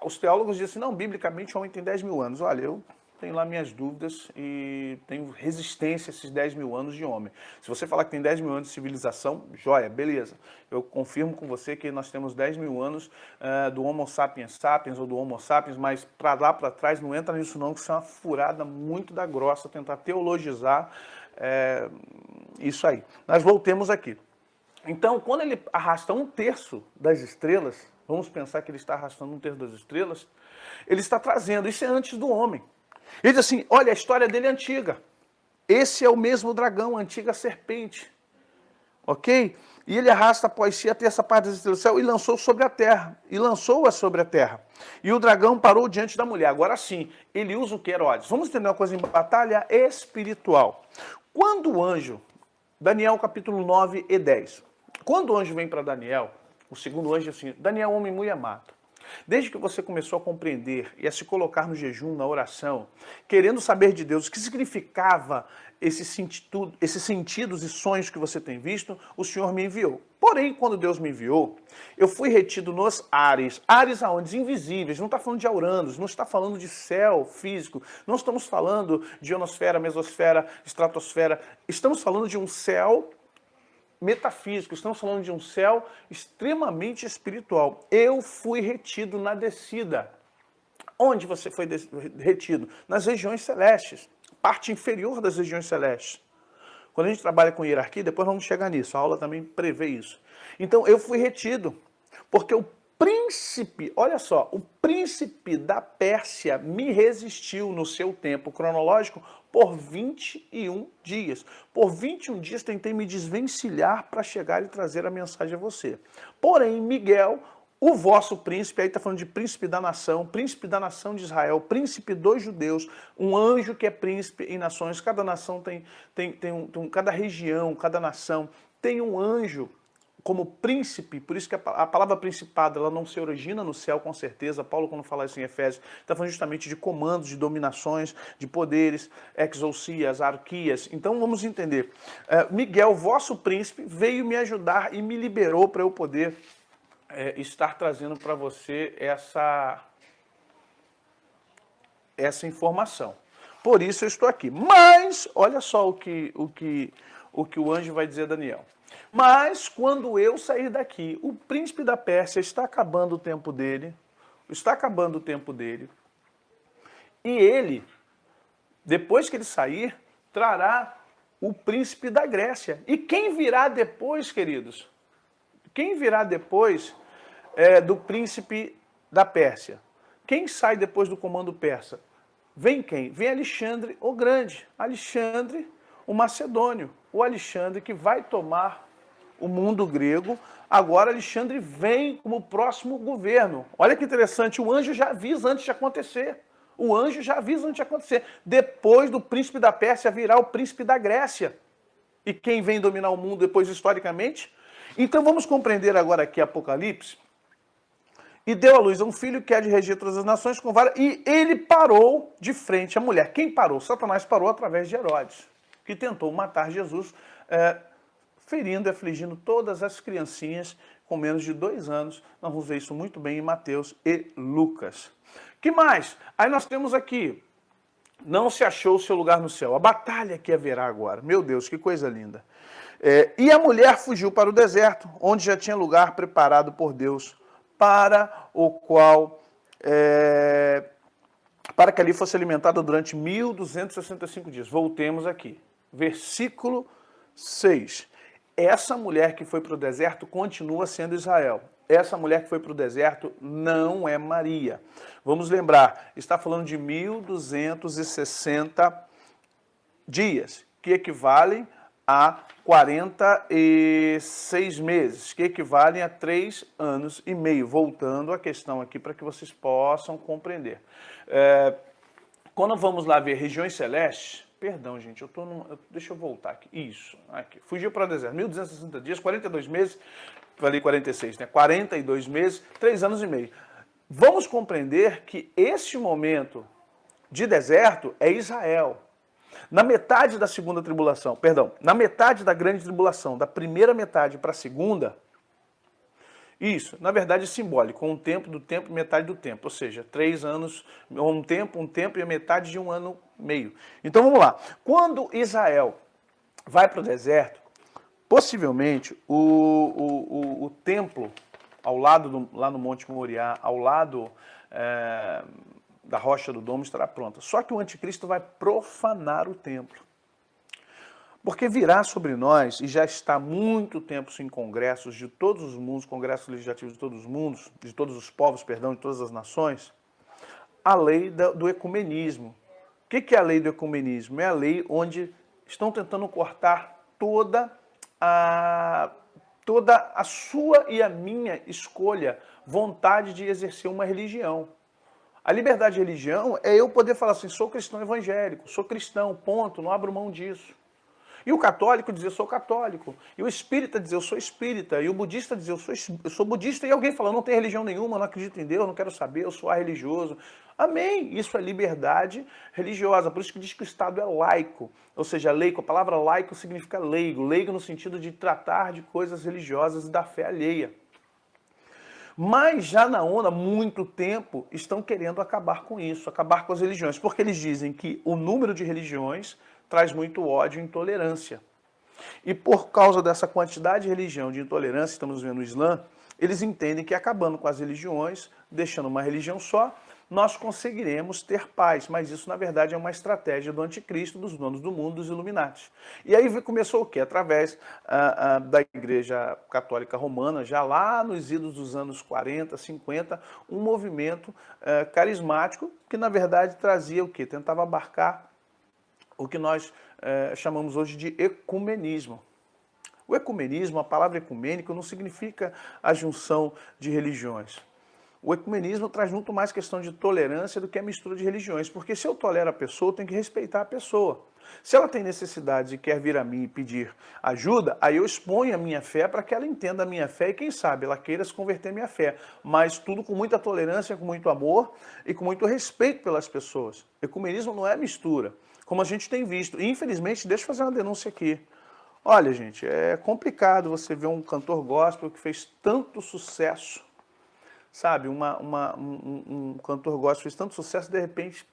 os teólogos dizem assim, não, biblicamente o homem tem 10 mil anos. Olha, eu tenho lá minhas dúvidas e tenho resistência a esses 10 mil anos de homem. Se você falar que tem 10 mil anos de civilização, joia, beleza. Eu confirmo com você que nós temos 10 mil anos do Homo sapiens sapiens ou do Homo sapiens, mas para lá, para trás, não entra nisso não, que isso é uma furada muito da grossa, tentar teologizar isso aí. Nós voltemos aqui. Então, quando ele arrasta um terço das estrelas, vamos pensar que ele está arrastando um terço das estrelas, ele está trazendo, isso é antes do homem. Ele diz assim, olha, a história dele é antiga. Esse é o mesmo dragão, a antiga serpente. Ok? E ele arrasta após si a terça parte das estrelas do céu e lançou sobre a terra. E lançou-a sobre a terra. E o dragão parou diante da mulher. Agora sim, ele usa o que, Herodes? Vamos entender uma coisa em batalha espiritual. Quando o anjo, Daniel capítulo 9 e 10. Quando o anjo vem para Daniel, o segundo anjo diz assim, Daniel, homem muito amado. Desde que você começou a compreender e a se colocar no jejum, na oração, querendo saber de Deus o que significava esses sentidos e sonhos que você tem visto, o Senhor me enviou. Porém, quando Deus me enviou, eu fui retido nos ares. Ares aonde? Invisíveis. Não está falando de auranos, não está falando de céu físico, não estamos falando de ionosfera, mesosfera, estratosfera. Estamos falando de um céu metafísico, estamos falando de um céu extremamente espiritual. Eu fui retido na descida. Onde você foi retido? Nas regiões celestes, parte inferior das regiões celestes. Quando a gente trabalha com hierarquia, depois vamos chegar nisso, a aula também prevê isso. Então eu fui retido, porque príncipe, olha só, o príncipe da Pérsia me resistiu no seu tempo cronológico por 21 dias. Por 21 dias tentei me desvencilhar para chegar e trazer a mensagem a você. Porém, Miguel, o vosso príncipe, aí está falando de príncipe da nação de Israel, príncipe dos judeus, um anjo que é príncipe em nações, cada nação cada região, cada nação tem um anjo como príncipe, por isso que a palavra principado ela não se origina no céu com certeza. Paulo, quando fala isso em Efésios, está falando justamente de comandos, de dominações, de poderes, exousias, arquias. Então vamos entender. Miguel, vosso príncipe, veio me ajudar e me liberou para eu poder estar trazendo para você essa informação. Por isso eu estou aqui. Mas, olha só o que o anjo vai dizer a Daniel. Mas, quando eu sair daqui, o príncipe da Pérsia está acabando o tempo dele, e ele, depois que ele sair, trará o príncipe da Grécia. E quem virá depois, queridos? Quem virá depois do príncipe da Pérsia? Quem sai depois do comando persa? Vem quem? Vem Alexandre o Grande, Alexandre o Macedônio, o Alexandre que vai tomar o mundo grego. Agora Alexandre vem como próximo governo. Olha que interessante, o anjo já avisa antes de acontecer. O anjo já avisa antes de acontecer. Depois do príncipe da Pérsia virá o príncipe da Grécia. E quem vem dominar o mundo depois historicamente? Então vamos compreender agora aqui Apocalipse. E deu à luz a um filho que há de reger todas as nações com vara, e ele parou de frente à mulher. Quem parou? Satanás parou através de Herodes, que tentou matar Jesus, ferindo e afligindo todas as criancinhas com menos de 2 anos. Nós vamos ver isso muito bem em Mateus e Lucas. Que mais? Aí nós temos aqui, não se achou o seu lugar no céu. A batalha que haverá agora. Meu Deus, que coisa linda. E a mulher fugiu para o deserto, onde já tinha lugar preparado por Deus, para o qual, para que ali fosse alimentada durante 1265 dias. Voltemos aqui. Versículo 6. Essa mulher que foi para o deserto continua sendo Israel. Essa mulher que foi para o deserto não é Maria. Vamos lembrar, está falando de 1260 dias, que equivalem a 46 meses, que equivalem a 3 anos e meio. Voltando à questão aqui para que vocês possam compreender. Quando vamos lá ver regiões celestes, perdão, gente, deixa eu voltar aqui. Isso, aqui. Fugiu para o deserto, 1260 dias, 42 meses, falei 46, né? 42 meses, 3 anos e meio. Vamos compreender que este momento de deserto é Israel. Na metade da segunda tribulação, perdão, na metade da grande tribulação, da primeira metade para a segunda, isso, na verdade é simbólico, um tempo do tempo, metade do tempo, ou seja, 3 anos, um tempo e a metade de 1 ano e meio. Então vamos lá, quando Israel vai para o deserto, possivelmente o templo, ao lado lá no Monte Moriá, ao lado da rocha do domo, estará pronta. Só que o anticristo vai profanar o templo. Porque virá sobre nós, e já está há muito tempo em congressos de todos os mundos, congressos legislativos de todos os mundos, de todos os povos, perdão, de todas as nações, a lei do ecumenismo. O que é a lei do ecumenismo? É a lei onde estão tentando cortar toda a sua e a minha escolha, vontade de exercer uma religião. A liberdade de religião é eu poder falar assim, sou cristão evangélico, sou cristão, ponto, não abro mão disso. E o católico dizer, eu sou católico. E o espírita dizer, eu sou espírita. E o budista dizer, eu sou budista. E alguém fala, não tem religião nenhuma, não acredito em Deus, não quero saber, eu sou religioso. Amém. Isso é liberdade religiosa. Por isso que diz que o Estado é laico. Ou seja, laico, a palavra laico significa leigo. Leigo no sentido de tratar de coisas religiosas e da fé alheia. Mas já na ONU, há muito tempo, estão querendo acabar com isso, acabar com as religiões. Porque eles dizem que o número de religiões traz muito ódio e intolerância. E por causa dessa quantidade de religião, de intolerância, estamos vendo o Islã, eles entendem que acabando com as religiões, deixando uma religião só, nós conseguiremos ter paz. Mas isso, na verdade, é uma estratégia do anticristo, dos donos do mundo, dos Illuminati. E aí começou o quê? Através da Igreja Católica Romana, já lá nos idos dos anos 40, 50, um movimento carismático que, na verdade, trazia o quê? Tentava abarcar o que nós chamamos hoje de ecumenismo. O ecumenismo, a palavra ecumênico, não significa a junção de religiões. O ecumenismo traz muito mais questão de tolerância do que a mistura de religiões, porque se eu tolero a pessoa, eu tenho que respeitar a pessoa. Se ela tem necessidade e quer vir a mim e pedir ajuda, aí eu exponho a minha fé para que ela entenda a minha fé e, quem sabe, ela queira se converter à minha fé. Mas tudo com muita tolerância, com muito amor e com muito respeito pelas pessoas. Ecumenismo não é mistura, como a gente tem visto. E, infelizmente, deixa eu fazer uma denúncia aqui. Olha, gente, é complicado você ver um cantor gospel que fez tanto sucesso, sabe? Um cantor gospel fez tanto sucesso, de repente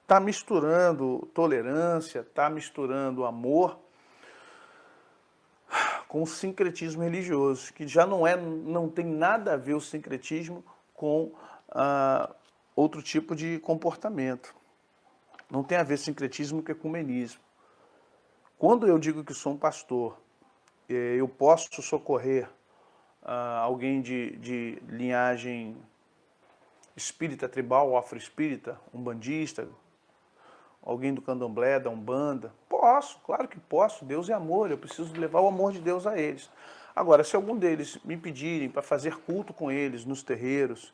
está misturando tolerância, está misturando amor com o sincretismo religioso, que já não tem nada a ver o sincretismo com outro tipo de comportamento. Não tem a ver sincretismo com ecumenismo. Quando eu digo que sou um pastor, eu posso socorrer alguém de linhagem espírita, tribal, afro-espírita, umbandista, alguém do candomblé, da umbanda? Posso, claro que posso. Deus é amor, eu preciso levar o amor de Deus a eles. Agora, se algum deles me pedirem para fazer culto com eles nos terreiros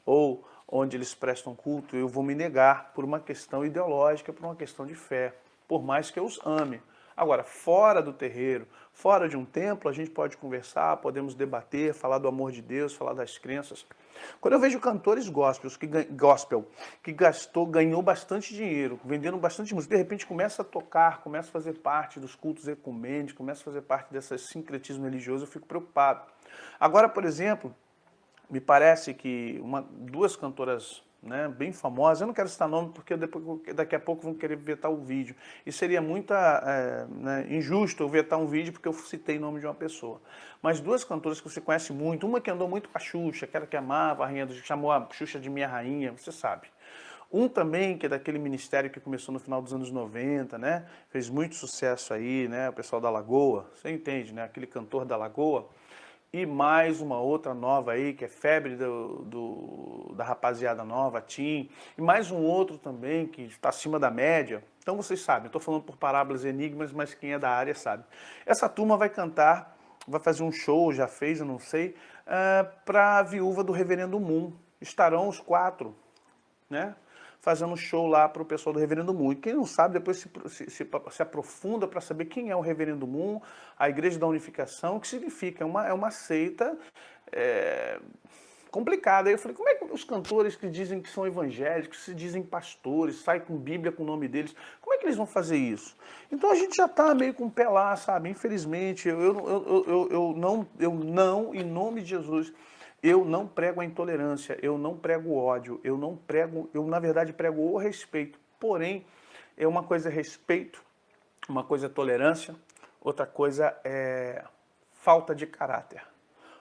ou onde eles prestam culto, eu vou me negar por uma questão ideológica, por uma questão de fé, por mais que eu os ame. Agora, fora do terreiro, fora de um templo, a gente pode conversar, podemos debater, falar do amor de Deus, falar das crenças. Quando eu vejo cantores gospel que ganhou bastante dinheiro, vendendo bastante música, de repente começa a tocar, começa a fazer parte dos cultos ecumênicos, começa a fazer parte desse sincretismo religioso, eu fico preocupado. Agora, por exemplo, me parece que duas cantoras, né, bem famosas, eu não quero citar nome porque daqui a pouco vão querer vetar o vídeo. E seria injusto eu vetar um vídeo porque eu citei o nome de uma pessoa. Mas duas cantoras que você conhece muito, uma que andou muito com a Xuxa, aquela que amava a rainha, chamou a Xuxa de minha rainha, você sabe. Um também, que é daquele ministério que começou no final dos anos 90, né, fez muito sucesso aí, né, o pessoal da Lagoa, você entende, né, aquele cantor da Lagoa. E mais uma outra nova aí, que é febre da rapaziada nova, Tim. E mais um outro também, que está acima da média. Então vocês sabem, eu estou falando por parábolas e enigmas, mas quem é da área sabe. Essa turma vai cantar, vai fazer um show, já fez, eu não sei, para a viúva do Reverendo Moon. Estarão os quatro, né, fazendo show lá para o pessoal do Reverendo Moon. E quem não sabe, depois se aprofunda para saber quem é o Reverendo Moon, a Igreja da Unificação, o que significa? É uma seita complicada. Aí eu falei, como é que os cantores que dizem que são evangélicos, que se dizem pastores, saem com Bíblia com o nome deles, como é que eles vão fazer isso? Então a gente já está meio com o pé lá, sabe? Infelizmente, eu não, em nome de Jesus, eu não prego a intolerância, eu não prego o ódio, eu na verdade prego o respeito. Porém, uma coisa é respeito, uma coisa é tolerância, outra coisa é falta de caráter,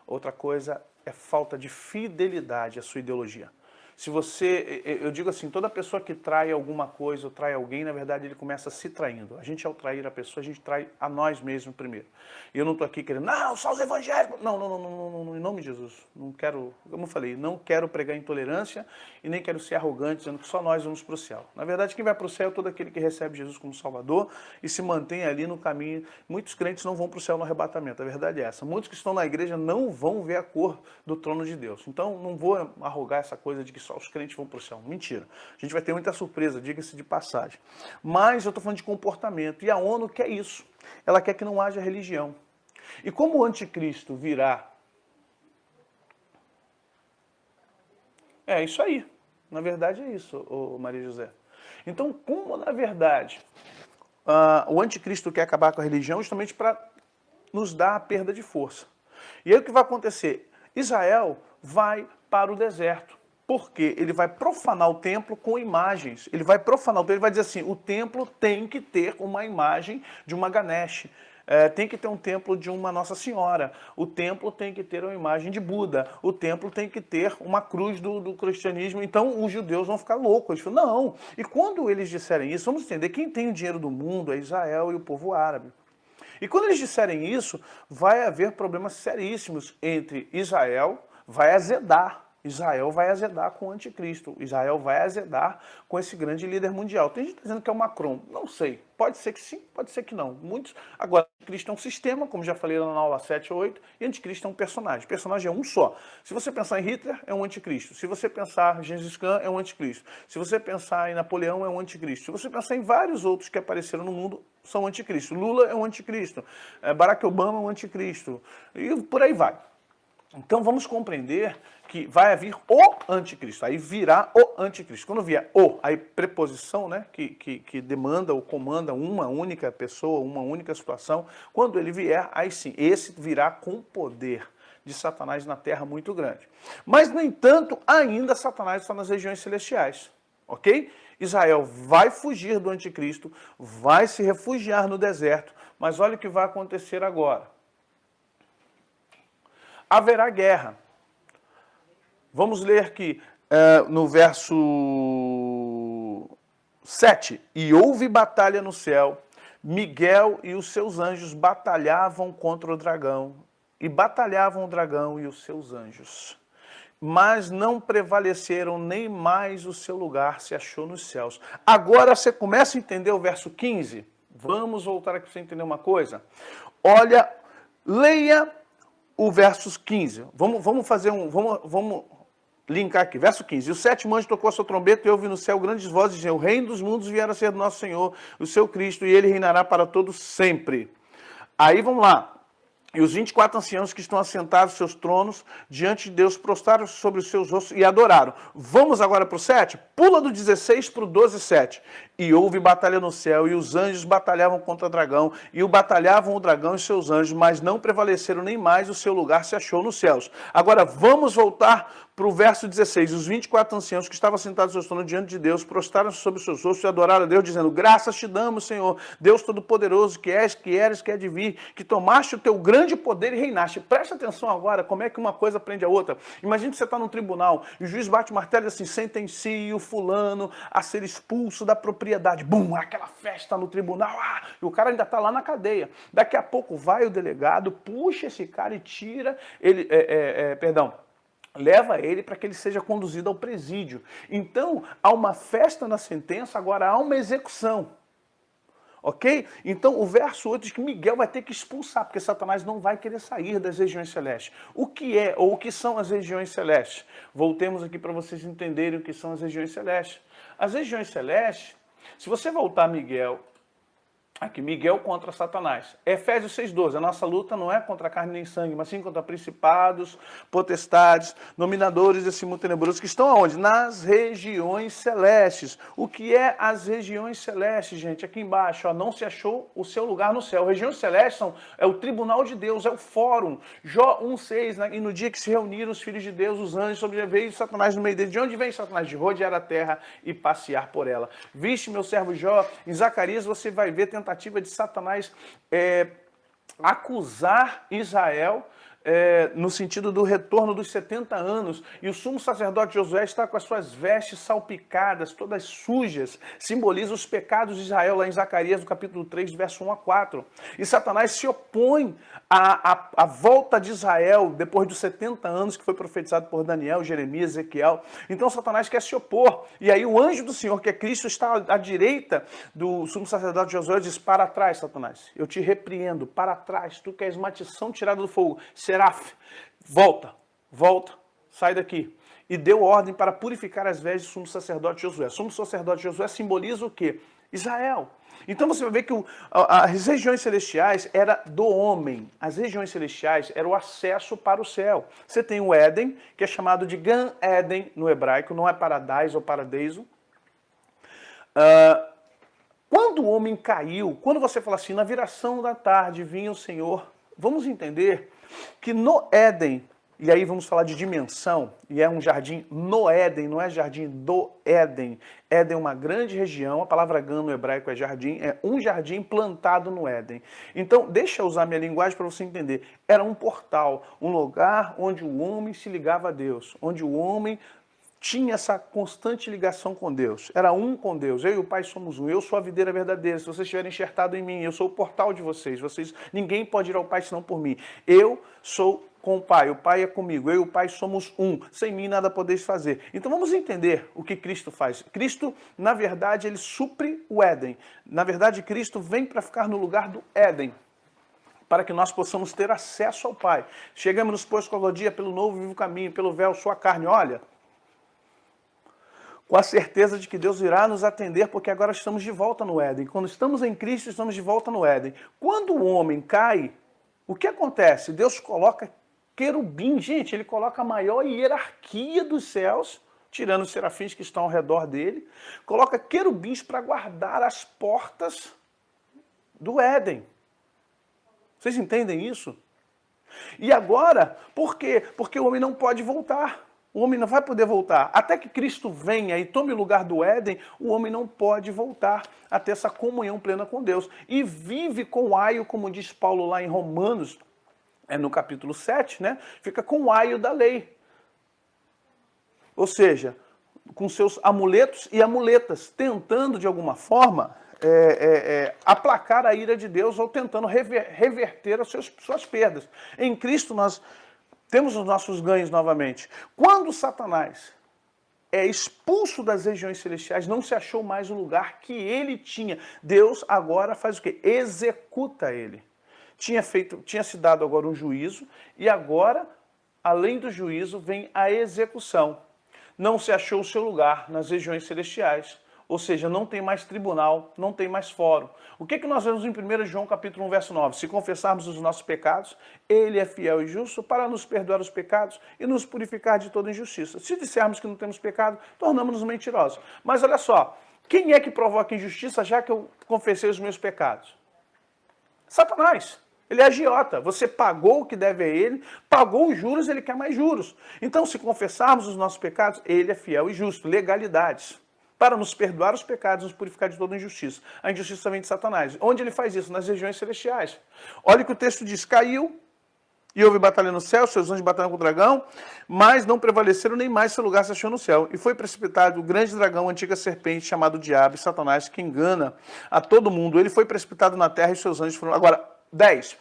outra coisa é falta de fidelidade à sua ideologia. Se você, eu digo assim, toda pessoa que trai alguma coisa ou trai alguém, na verdade ele começa se traindo. A gente, ao trair a pessoa, a gente trai a nós mesmos primeiro. E eu não estou aqui querendo, não, só os evangélicos. Não, em nome de Jesus. Não quero, como eu falei, não quero pregar intolerância e nem quero ser arrogante, dizendo que só nós vamos para o céu. Na verdade, quem vai para o céu é todo aquele que recebe Jesus como Salvador e se mantém ali no caminho. Muitos crentes não vão para o céu no arrebatamento, a verdade é essa. Muitos que estão na igreja não vão ver a cor do trono de Deus. Então, não vou arrogar essa coisa de que só os crentes vão para o céu. Mentira. A gente vai ter muita surpresa, diga-se de passagem. Mas eu estou falando de comportamento. E a ONU quer isso. Ela quer que não haja religião. E como o anticristo virá... É isso aí. Na verdade é isso, Maria José. Então, como na verdade o anticristo quer acabar com a religião justamente para nos dar a perda de força. E aí o que vai acontecer? Israel vai para o deserto. Porque ele vai profanar o templo com imagens. Ele vai profanar o templo, ele vai dizer assim, o templo tem que ter uma imagem de uma Ganesh. tem que ter um templo de uma Nossa Senhora, o templo tem que ter uma imagem de Buda, o templo tem que ter uma cruz do cristianismo. Então os judeus vão ficar loucos. Eles falam, não. E quando eles disserem isso, vamos entender, quem tem o dinheiro do mundo é Israel e o povo árabe. E quando eles disserem isso, vai haver problemas seríssimos entre Israel, vai azedar. Israel vai azedar com o anticristo. Israel vai azedar com esse grande líder mundial. Tem gente dizendo que é o Macron. Não sei. Pode ser que sim, pode ser que não. Muitos. Agora, anticristo é um sistema, como já falei lá na aula 7 ou 8, e anticristo é um personagem. O personagem é um só. Se você pensar em Hitler, é um anticristo. Se você pensar em Gengis Khan, é um anticristo. Se você pensar em Napoleão, é um anticristo. Se você pensar em vários outros que apareceram no mundo, são anticristo. Lula é um anticristo. Barack Obama é um anticristo. E por aí vai. Então vamos compreender que vai vir o anticristo, aí virá o anticristo. Quando vier o, aí preposição, né, que demanda ou comanda uma única pessoa, uma única situação, quando ele vier, aí sim, esse virá com poder de Satanás na terra muito grande. Mas, no entanto, ainda Satanás está nas regiões celestiais, ok? Israel vai fugir do anticristo, vai se refugiar no deserto, mas olha o que vai acontecer agora. Haverá guerra. Vamos ler aqui no verso 7. E houve batalha no céu, Miguel e os seus anjos batalhavam contra o dragão, e batalhavam o dragão e os seus anjos. Mas não prevaleceram, nem mais o seu lugar se achou nos céus. Agora você começa a entender o verso 15? Vamos voltar aqui para você entender uma coisa. Olha, leia o versos 15. Vamos fazer vamos linkar aqui. Verso 15. E o sétimo anjo tocou a sua trombeta e ouve no céu grandes vozes dizendo: o reino dos mundos viera a ser do nosso Senhor, o seu Cristo, e ele reinará para todos sempre. Aí vamos lá. E os 24 anciãos que estão assentados nos seus tronos, diante de Deus, prostraram-se sobre os seus rostos e adoraram. Vamos agora para o 7? Pula do 16 para o 12, 7. E houve batalha no céu, e os anjos batalhavam contra o dragão, e o batalhavam o dragão e seus anjos, mas não prevaleceram nem mais, o seu lugar se achou nos céus. Agora vamos voltar para o verso 16. Os 24 anciãos que estavam sentados no seu trono diante de Deus, prostraram-se sobre os seus rostos e adoraram a Deus, dizendo: graças te damos, Senhor, Deus Todo-Poderoso, que és, que eres, que é de vir, que tomaste o teu grande poder e reinaste. Presta atenção agora, como é que uma coisa prende a outra. Imagina que você está num tribunal, e o juiz bate o martelo e assim: sentencie o fulano a ser expulso da propriedade. Bum, aquela festa no tribunal, e o cara ainda está lá na cadeia. Daqui a pouco vai o delegado, puxa esse cara e tira ele, leva ele para que ele seja conduzido ao presídio. Então, há uma festa na sentença, agora há uma execução. Ok? Então, o verso 8 diz que Miguel vai ter que expulsar, porque Satanás não vai querer sair das regiões celestes. O que é, ou o que são as regiões celestes? Voltemos aqui para vocês entenderem o que são as regiões celestes. As regiões celestes, se você voltar a Miguel, aqui, Miguel contra Satanás. Efésios 6,12. A nossa luta não é contra carne nem sangue, mas sim contra principados, potestades, dominadores desse mundo tenebroso, que estão aonde? Nas regiões celestes. O que é as regiões celestes, gente? Aqui embaixo, ó, não se achou o seu lugar no céu. Regiões celestes é o tribunal de Deus, é o fórum. Jó 1,6, né? E no dia que se reuniram os filhos de Deus, os anjos, sobreveio Satanás no meio deles. De onde vem Satanás? De rodear a terra e passear por ela. Viste, meu servo Jó? Em Zacarias você vai ver tentativa de Satanás acusar Israel no sentido do retorno dos 70 anos, e o sumo sacerdote Josué está com as suas vestes salpicadas, todas sujas, simboliza os pecados de Israel, lá em Zacarias, no capítulo 3, verso 1 a 4. E Satanás se opõe à volta de Israel, depois dos 70 anos que foi profetizado por Daniel, Jeremias, Ezequiel. Então Satanás quer se opor, e aí o anjo do Senhor, que é Cristo, está à direita do sumo sacerdote Josué, diz: para trás, Satanás, eu te repreendo, para trás, tu que és uma tição tirada do fogo, Seraf, volta, sai daqui. E deu ordem para purificar as vestes do sumo sacerdote Josué. O sumo sacerdote Josué simboliza o quê? Israel. Então você vai ver que as regiões celestiais era do homem. As regiões celestiais era o acesso para o céu. Você tem o Éden, que é chamado de Gan Éden no hebraico, não é paradise ou paradeiso. Quando o homem caiu, quando você fala assim, na viração da tarde vinha o Senhor, vamos entender que no Éden E aí vamos falar de dimensão, e é um jardim no Éden, não é jardim do Éden. Éden é uma grande região, a palavra gan no hebraico é jardim, é um jardim plantado no Éden. Então, deixa eu usar minha linguagem para você entender. Era um portal, um lugar onde o homem se ligava a Deus, onde o homem tinha essa constante ligação com Deus. Era um com Deus. Eu e o Pai somos um. Eu sou a videira verdadeira. Se vocês estiverem enxertados em mim, eu sou o portal de vocês. Ninguém pode ir ao Pai senão por mim. Eu sou com o Pai é comigo. Eu e o Pai somos um. Sem mim nada podeis fazer. Então vamos entender o que Cristo faz. Cristo, na verdade, ele supre o Éden. Na verdade, Cristo vem para ficar no lugar do Éden, para que nós possamos ter acesso ao Pai. Chegamos-nos, pois, cada dia pelo novo e vivo caminho, pelo véu, sua carne. Olha, com a certeza de que Deus irá nos atender, porque agora estamos de volta no Éden. Quando estamos em Cristo, estamos de volta no Éden. Quando o homem cai, o que acontece? Deus coloca querubim, gente, ele coloca a maior hierarquia dos céus, tirando os serafins que estão ao redor dele, coloca querubins para guardar as portas do Éden. Vocês entendem isso? E agora, por quê? Porque o homem não pode voltar. O homem não vai poder voltar. Até que Cristo venha e tome o lugar do Éden, o homem não pode voltar a ter essa comunhão plena com Deus. E vive com o aio, como diz Paulo lá em Romanos, no capítulo 7, né? Fica com o aio da lei. Ou seja, com seus amuletos e amuletas, tentando de alguma forma aplacar a ira de Deus ou tentando reverter as suas perdas. Em Cristo nós temos os nossos ganhos novamente. Quando Satanás é expulso das regiões celestiais, não se achou mais o lugar que ele tinha. Deus agora faz o quê? Executa ele. Tinha se dado agora um juízo, e agora, além do juízo, vem a execução. Não se achou o seu lugar nas regiões celestiais. Ou seja, não tem mais tribunal, não tem mais fórum. O que nós vemos em 1 João capítulo 1, verso 9? Se confessarmos os nossos pecados, ele é fiel e justo para nos perdoar os pecados e nos purificar de toda injustiça. Se dissermos que não temos pecado, tornamos-nos mentirosos. Mas olha só, quem é que provoca injustiça já que eu confessei os meus pecados? Satanás. Ele é agiota. Você pagou o que deve a ele, pagou os juros, ele quer mais juros. Então, se confessarmos os nossos pecados, ele é fiel e justo. Legalidades. Para nos perdoar os pecados, nos purificar de toda injustiça. A injustiça vem de Satanás. Onde ele faz isso? Nas regiões celestiais. Olha o que o texto diz. Caiu, e houve batalha no céu, seus anjos batalharam com o dragão, mas não prevaleceram, nem mais seu lugar se achou no céu. E foi precipitado o grande dragão, a antiga serpente, chamado Diabo e Satanás, que engana a todo mundo. Ele foi precipitado na terra e seus anjos foram... Agora, 10.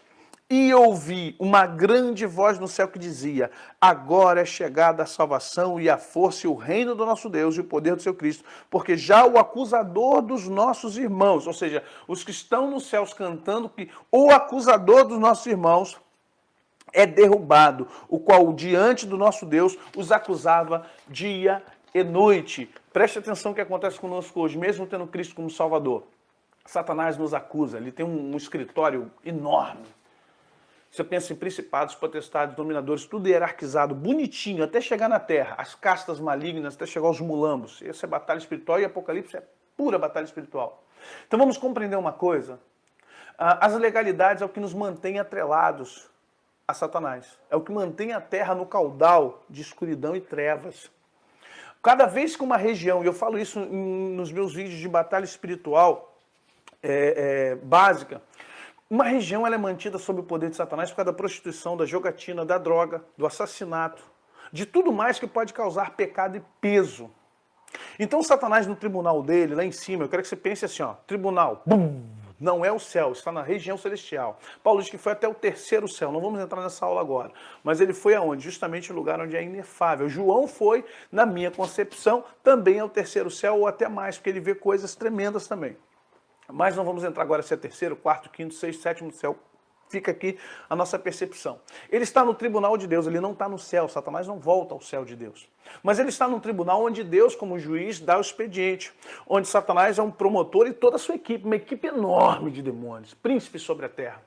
E ouvi uma grande voz no céu que dizia: agora é chegada a salvação e a força e o reino do nosso Deus e o poder do seu Cristo, porque já o acusador dos nossos irmãos, ou seja, os que estão nos céus cantando que o acusador dos nossos irmãos é derrubado, o qual diante do nosso Deus os acusava dia e noite. Preste atenção no que acontece conosco hoje, mesmo tendo Cristo como Salvador. Satanás nos acusa, ele tem um escritório enorme. Você pensa em principados, potestades, dominadores, tudo hierarquizado, bonitinho, até chegar na terra. As castas malignas, até chegar aos mulambos. Essa é batalha espiritual e Apocalipse é pura batalha espiritual. Então vamos compreender uma coisa. As legalidades é o que nos mantém atrelados a Satanás. É o que mantém a terra no caudal de escuridão e trevas. Cada vez que uma região, e eu falo isso nos meus vídeos de batalha espiritual básica, uma região ela é mantida sob o poder de Satanás por causa da prostituição, da jogatina, da droga, do assassinato, de tudo mais que pode causar pecado e peso. Então Satanás no tribunal dele, lá em cima, eu quero que você pense assim, ó, tribunal, bum, não é o céu, está na região celestial. Paulo diz que foi até o terceiro céu, não vamos entrar nessa aula agora, mas ele foi aonde? Justamente o lugar onde é inefável. João foi, na minha concepção, também ao terceiro céu ou até mais, porque ele vê coisas tremendas também. Mas não vamos entrar agora se é terceiro, quarto, quinto, sexto, sétimo céu. Fica aqui a nossa percepção. Ele está no tribunal de Deus, ele não está no céu. Satanás não volta ao céu de Deus. Mas ele está no tribunal onde Deus, como juiz, dá o expediente. Onde Satanás é um promotor e toda a sua equipe, uma equipe enorme de demônios, príncipes sobre a terra.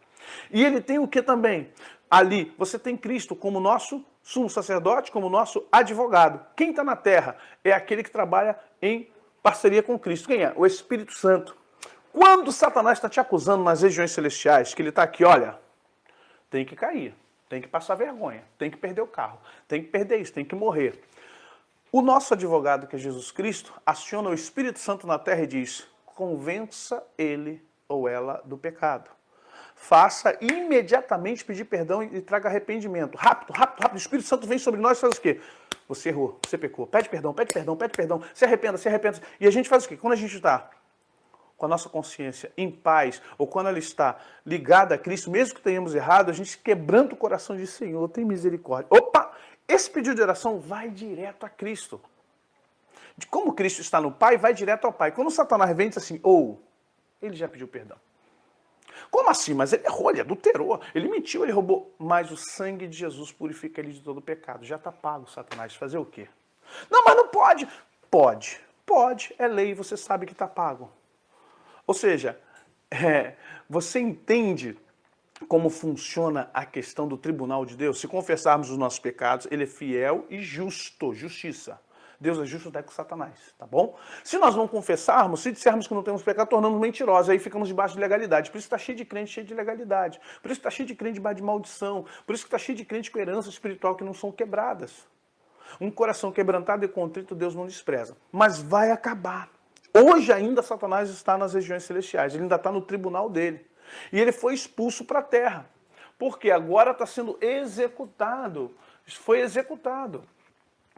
E ele tem o que também? Ali, você tem Cristo como nosso sumo sacerdote, como nosso advogado. Quem está na terra é aquele que trabalha em parceria com Cristo. Quem é? O Espírito Santo. Quando Satanás está te acusando nas regiões celestiais, que ele está aqui, olha, tem que cair, tem que passar vergonha, tem que perder o carro, tem que perder isso, tem que morrer. O nosso advogado, que é Jesus Cristo, aciona o Espírito Santo na terra e diz: convença ele ou ela do pecado. Faça imediatamente pedir perdão e traga arrependimento. Rápido, rápido, rápido. O Espírito Santo vem sobre nós e faz o quê? Você errou, você pecou. Pede perdão, pede perdão, pede perdão. Se arrependa, se arrependa. E a gente faz o quê? Quando a gente está com a nossa consciência em paz, ou quando ela está ligada a Cristo, mesmo que tenhamos errado, a gente quebranta o coração e diz: Senhor, tem misericórdia. Opa! Esse pedido de oração vai direto a Cristo. De como Cristo está no Pai, vai direto ao Pai. Quando Satanás vem e diz assim: ele já pediu perdão. Como assim? Mas ele errou, ele adulterou, ele mentiu, ele roubou. Mas o sangue de Jesus purifica ele de todo pecado. Já está pago, Satanás. Fazer o quê? Não, mas não pode. Pode. Pode. É lei, você sabe que está pago. Ou seja, você entende como funciona a questão do tribunal de Deus? Se confessarmos os nossos pecados, ele é fiel e justo, justiça. Deus é justo até com Satanás, tá bom? Se nós não confessarmos, se dissermos que não temos pecado, tornamos mentirosos, aí ficamos debaixo de legalidade. Por isso está cheio de crente, cheio de legalidade. Por isso está cheio de crente debaixo de maldição. Por isso que está cheio de crente com herança espiritual que não são quebradas. Um coração quebrantado e contrito, Deus não despreza. Mas vai acabar. Hoje ainda Satanás está nas regiões celestiais, ele ainda está no tribunal dele. E ele foi expulso para a terra, porque agora está sendo executado. Foi executado.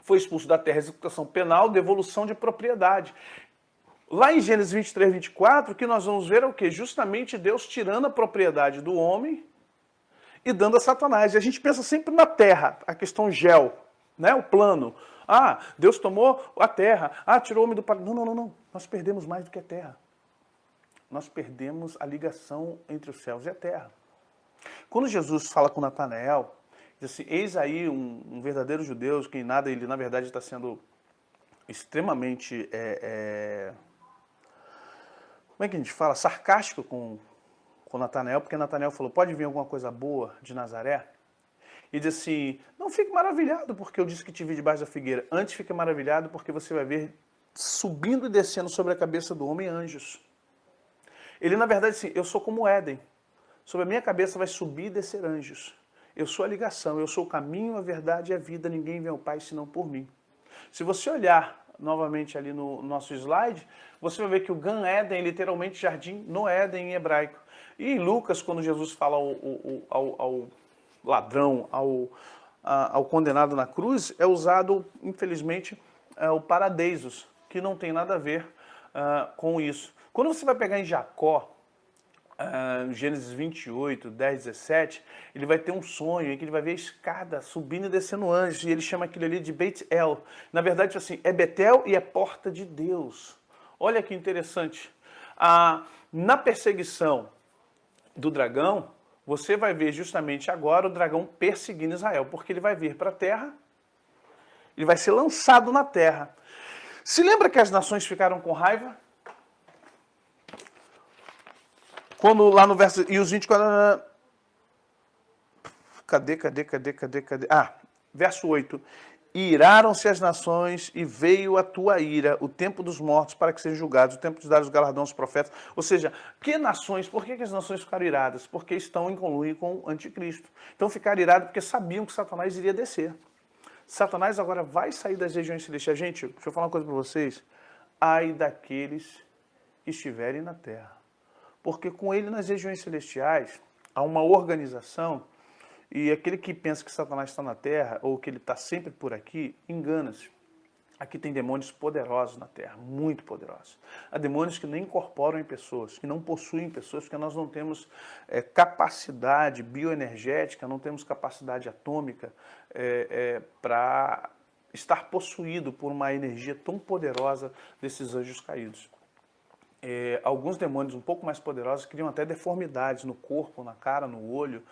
Foi expulso da terra, executação penal, devolução de propriedade. Lá em Gênesis 23, 24, o que nós vamos ver é o quê? Justamente Deus tirando a propriedade do homem e dando a Satanás. E a gente pensa sempre na terra, a questão gel, né? O plano. Deus tomou a terra. Tirou o homem do paraíso. Não. Nós perdemos mais do que a terra. Nós perdemos a ligação entre os céus e a terra. Quando Jesus fala com Natanael, diz assim: eis aí um verdadeiro judeu, que em nada ele, na verdade, está sendo extremamente, como é que a gente fala? Sarcástico com Natanael, porque Natanael falou: pode vir alguma coisa boa de Nazaré? E diz assim: não fique maravilhado porque eu disse que te vi debaixo da figueira. Antes fique maravilhado porque você vai ver subindo e descendo sobre a cabeça do homem anjos. Ele, na verdade, assim: eu sou como Éden. Sobre a minha cabeça vai subir e descer anjos. Eu sou a ligação, eu sou o caminho, a verdade e a vida. Ninguém vem ao Pai senão por mim. Se você olhar novamente ali no nosso slide, você vai ver que o Gan Éden é literalmente jardim no Éden em hebraico. E em Lucas, quando Jesus fala ao ladrão, ao condenado na cruz, é usado, infelizmente, o paradeisos, que não tem nada a ver com isso. Quando você vai pegar em Jacó, Gênesis 28, 10, 17, ele vai ter um sonho em que ele vai ver a escada subindo e descendo anjos, e ele chama aquilo ali de Bet-El. Na verdade, assim, é Betel e é porta de Deus. Olha que interessante. Na perseguição do dragão, você vai ver justamente agora o dragão perseguindo Israel, porque ele vai vir para a terra, ele vai ser lançado na terra. Se lembra que as nações ficaram com raiva? Quando lá no verso, e os 24, cadê? Verso 8, iraram-se as nações e veio a tua ira, o tempo dos mortos para que sejam julgados, o tempo de dar os galardões aos profetas. Ou seja, que nações, por que as nações ficaram iradas? Porque estão em conluio com o anticristo. Então ficaram irados porque sabiam que Satanás iria descer. Satanás agora vai sair das regiões celestiais. Gente, deixa eu falar uma coisa para vocês. Ai daqueles que estiverem na terra. Porque com ele nas regiões celestiais há uma organização, e aquele que pensa que Satanás está na terra, ou que ele está sempre por aqui, engana-se. Aqui tem demônios poderosos na terra, muito poderosos. Há demônios que nem incorporam em pessoas, que não possuem pessoas, porque nós não temos capacidade bioenergética, não temos capacidade atômica para estar possuído por uma energia tão poderosa desses anjos caídos. Alguns demônios um pouco mais poderosos criam até deformidades no corpo, na cara, no olho,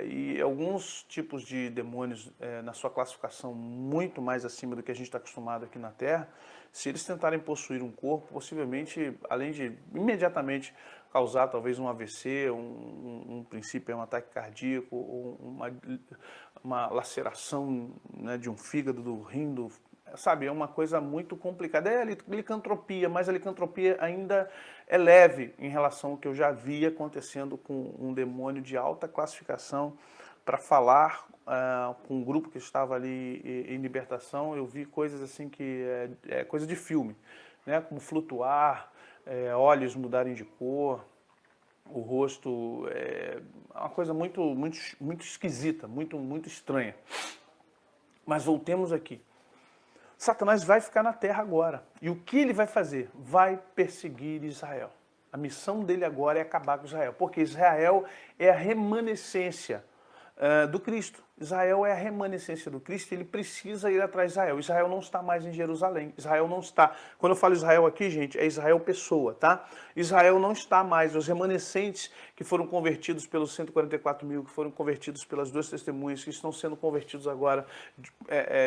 e alguns tipos de demônios, na sua classificação muito mais acima do que a gente está acostumado aqui na Terra, se eles tentarem possuir um corpo, possivelmente, além de imediatamente causar talvez um AVC, um princípio, um ataque cardíaco, ou uma laceração, né, de um fígado, do rim, sabe, é uma coisa muito complicada. É a licantropia, mas a licantropia ainda é leve em relação ao que eu já vi acontecendo com um demônio de alta classificação para falar com um grupo que estava ali em libertação, eu vi coisas assim que é coisa de filme, né? Como flutuar, olhos mudarem de cor, o rosto é uma coisa muito esquisita, muito estranha. Mas voltemos aqui. Satanás vai ficar na terra agora. E o que ele vai fazer? Vai perseguir Israel. A missão dele agora é acabar com Israel, porque Israel é a remanescência do Cristo. Israel é a remanescência do Cristo, ele precisa ir atrás de Israel. Israel não está mais em Jerusalém. Israel não está. Quando eu falo Israel aqui, gente, é Israel pessoa, tá? Israel não está mais. Os remanescentes que foram convertidos pelos 144 mil, que foram convertidos pelas 2 testemunhas, que estão sendo convertidos agora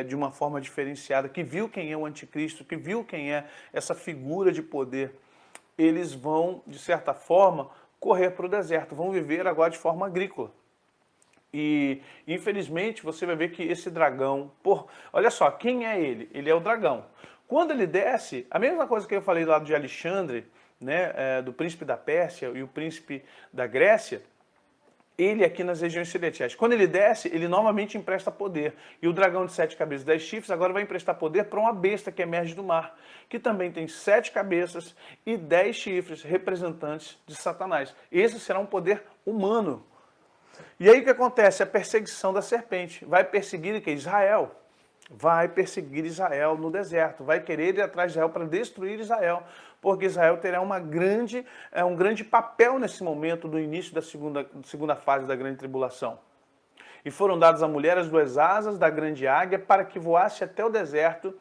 de uma forma diferenciada, que viu quem é o anticristo, que viu quem é essa figura de poder, eles vão, de certa forma, correr para o deserto, vão viver agora de forma agrícola. E, infelizmente, você vai ver que esse dragão... olha só, quem é ele? Ele é o dragão. Quando ele desce, a mesma coisa que eu falei lá de Alexandre, né, do príncipe da Pérsia e o príncipe da Grécia, ele aqui nas regiões celestiais. Quando ele desce, ele novamente empresta poder. E o dragão de 7 cabeças e 10 chifres agora vai emprestar poder para uma besta que emerge do mar, que também tem 7 cabeças e 10 chifres, representantes de Satanás. Esse será um poder humano. E aí o que acontece? A perseguição da serpente. Vai perseguir quem? Israel. Vai perseguir Israel no deserto. Vai querer ir atrás de Israel para destruir Israel. Porque Israel terá um grande papel nesse momento do início da segunda fase da grande tribulação. E foram dadas à mulher as 2 asas da grande águia para que voasse até o deserto,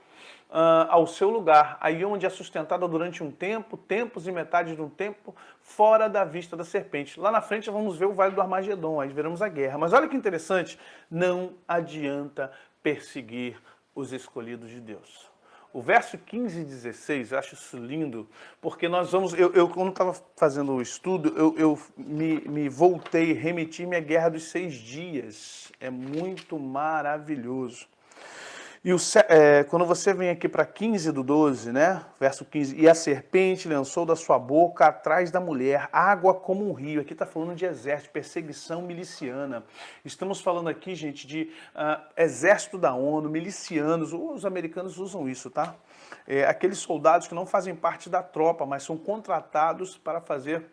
ao seu lugar, aí onde é sustentada durante um tempo, tempos e metade de um tempo, fora da vista da serpente. Lá na frente vamos ver o Vale do Armagedon, aí veremos a guerra. Mas olha que interessante, não adianta perseguir os escolhidos de Deus. O verso 15 e 16, eu acho isso lindo, porque nós vamos... Eu quando estava fazendo o estudo, eu me voltei, remeti-me à Guerra dos 6 Dias. É muito maravilhoso. E quando você vem aqui para 15 do 12, né? Verso 15, e a serpente lançou da sua boca atrás da mulher água como um rio. Aqui está falando de exército, perseguição miliciana. Estamos falando aqui, gente, de exército da ONU, milicianos. Os americanos usam isso, tá? Aqueles soldados que não fazem parte da tropa, mas são contratados para fazer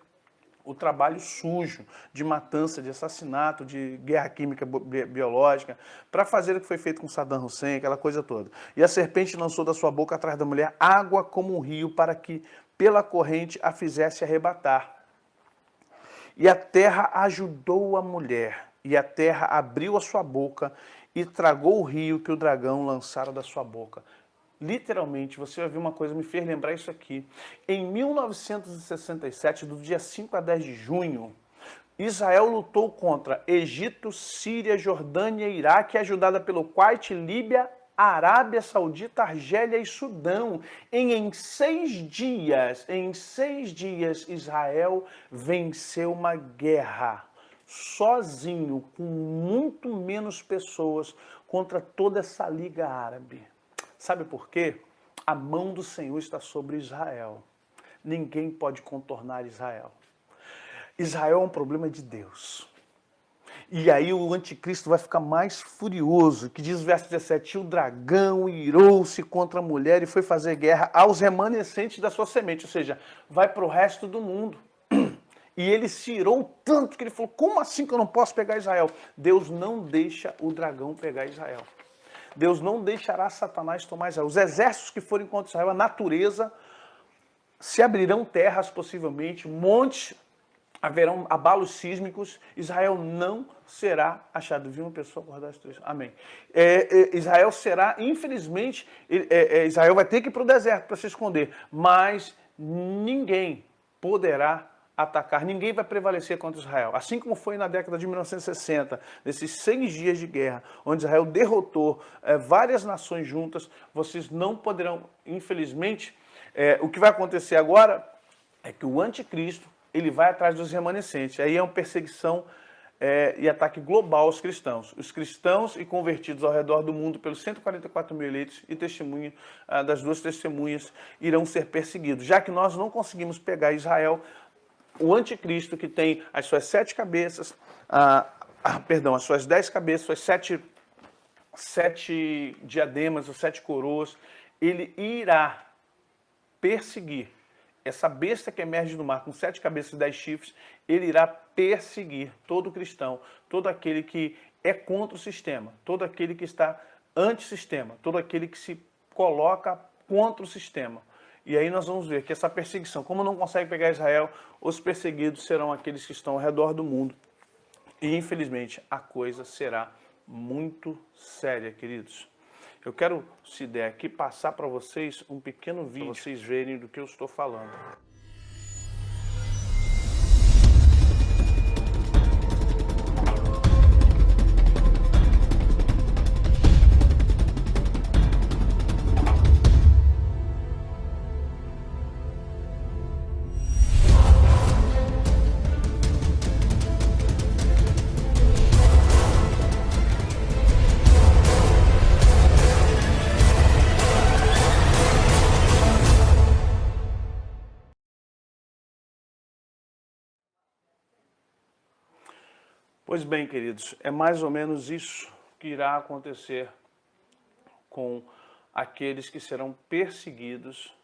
o trabalho sujo de matança, de assassinato, de guerra química biológica, para fazer o que foi feito com Saddam Hussein, aquela coisa toda. E a serpente lançou da sua boca atrás da mulher água como um rio, para que pela corrente a fizesse arrebatar. E a terra ajudou a mulher, e a terra abriu a sua boca e tragou o rio que o dragão lançara da sua boca. Literalmente, você vai ver uma coisa, me fez lembrar isso aqui. Em 1967, do dia 5 a 10 de junho, Israel lutou contra Egito, Síria, Jordânia e Iraque, ajudada pelo Kuwait, Líbia, Arábia Saudita, Argélia e Sudão. Em 6 dias, Israel venceu uma guerra, sozinho, com muito menos pessoas, contra toda essa liga árabe. Sabe por quê? A mão do Senhor está sobre Israel. Ninguém pode contornar Israel. Israel é um problema de Deus. E aí o anticristo vai ficar mais furioso, que diz o verso 17, o dragão irou-se contra a mulher e foi fazer guerra aos remanescentes da sua semente, ou seja, vai para o resto do mundo. E ele se irou tanto que ele falou, como assim que eu não posso pegar Israel? Deus não deixa o dragão pegar Israel. Deus não deixará Satanás tomar Israel. Os exércitos que forem contra Israel, a natureza, se abrirão terras possivelmente, montes, haverão abalos sísmicos, Israel não será achado. Vi uma pessoa acordar esse trecho. Amém. Israel será, infelizmente, Israel vai ter que ir para o deserto para se esconder, mas ninguém poderá atacar, ninguém vai prevalecer contra Israel. Assim como foi na década de 1960, nesses 6 dias de guerra, onde Israel derrotou várias nações juntas, vocês não poderão, infelizmente, o que vai acontecer agora é que o anticristo, ele vai atrás dos remanescentes. Aí é uma perseguição e ataque global aos cristãos. Os cristãos e convertidos ao redor do mundo pelos 144 mil eleitos e testemunha das 2 testemunhas irão ser perseguidos. Já que nós não conseguimos pegar Israel, o anticristo, que tem as suas 7 cabeças, perdão, as suas 10 cabeças, suas sete diademas, as 7 coroas, ele irá perseguir. Essa besta que emerge do mar com 7 cabeças e 10 chifres, ele irá perseguir todo cristão, todo aquele que é contra o sistema, todo aquele que está antissistema, todo aquele que se coloca contra o sistema. E aí nós vamos ver que essa perseguição, como não consegue pegar Israel, os perseguidos serão aqueles que estão ao redor do mundo. E infelizmente a coisa será muito séria, queridos. Eu quero, se der aqui, passar para vocês um pequeno vídeo, para vocês verem do que eu estou falando. Pois bem, queridos, é mais ou menos isso que irá acontecer com aqueles que serão perseguidos,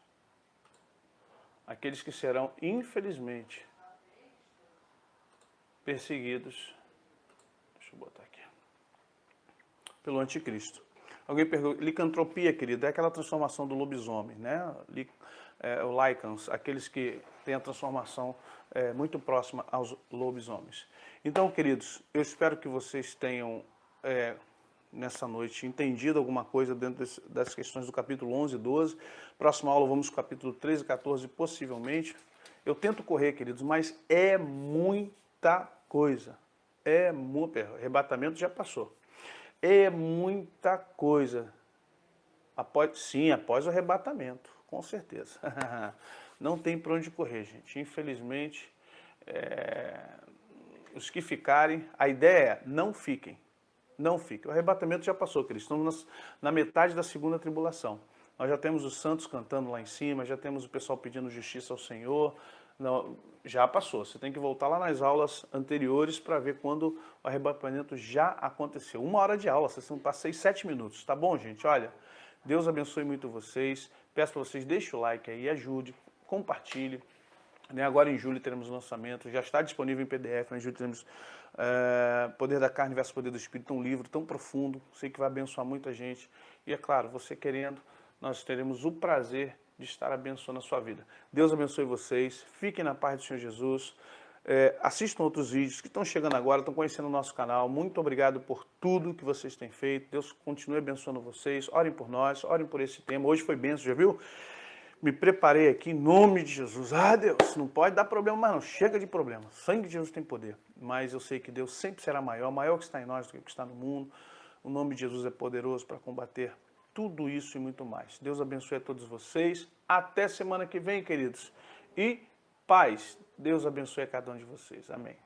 aqueles que serão, infelizmente, perseguidos, deixa eu botar aqui, pelo anticristo. Alguém pergunta, licantropia, querido, é aquela transformação do lobisomem, né? O lycans, aqueles que têm a transformação muito próxima aos lobisomens. Então, queridos, eu espero que vocês tenham, nessa noite, entendido alguma coisa dentro das questões do capítulo 11 e 12. Próxima aula vamos para o capítulo 13 e 14, possivelmente. Eu tento correr, queridos, mas é muita coisa. Arrebatamento já passou. É muita coisa. Após o arrebatamento, com certeza. Não tem para onde correr, gente. Infelizmente, os que ficarem, a ideia é não fiquem. Não fiquem. O arrebatamento já passou, queridos. Estamos na metade da segunda tribulação. Nós já temos os santos cantando lá em cima, já temos o pessoal pedindo justiça ao Senhor. Não, já passou. Você tem que voltar lá nas aulas anteriores para ver quando o arrebatamento já aconteceu. 1 hora de aula, vocês vão passar 6, 7 minutos. Tá bom, gente? Olha, Deus abençoe muito vocês. Peço para vocês, deixem o like aí, ajude, compartilhe. Agora em julho teremos o lançamento, já está disponível em PDF, em julho teremos Poder da Carne versus Poder do Espírito, um livro tão profundo, sei que vai abençoar muita gente. E é claro, você querendo, nós teremos o prazer de estar abençoando a sua vida. Deus abençoe vocês, fiquem na paz do Senhor Jesus, assistam outros vídeos que estão chegando agora, estão conhecendo o nosso canal. Muito obrigado por tudo que vocês têm feito, Deus continue abençoando vocês, orem por nós, orem por esse tema. Hoje foi bênção, já viu? Me preparei aqui em nome de Jesus. Deus, não pode dar problema mais não, chega de problema. O sangue de Jesus tem poder, mas eu sei que Deus sempre será maior que está em nós do que está no mundo. O nome de Jesus é poderoso para combater tudo isso e muito mais. Deus abençoe a todos vocês. Até semana que vem, queridos. E paz. Deus abençoe a cada um de vocês. Amém.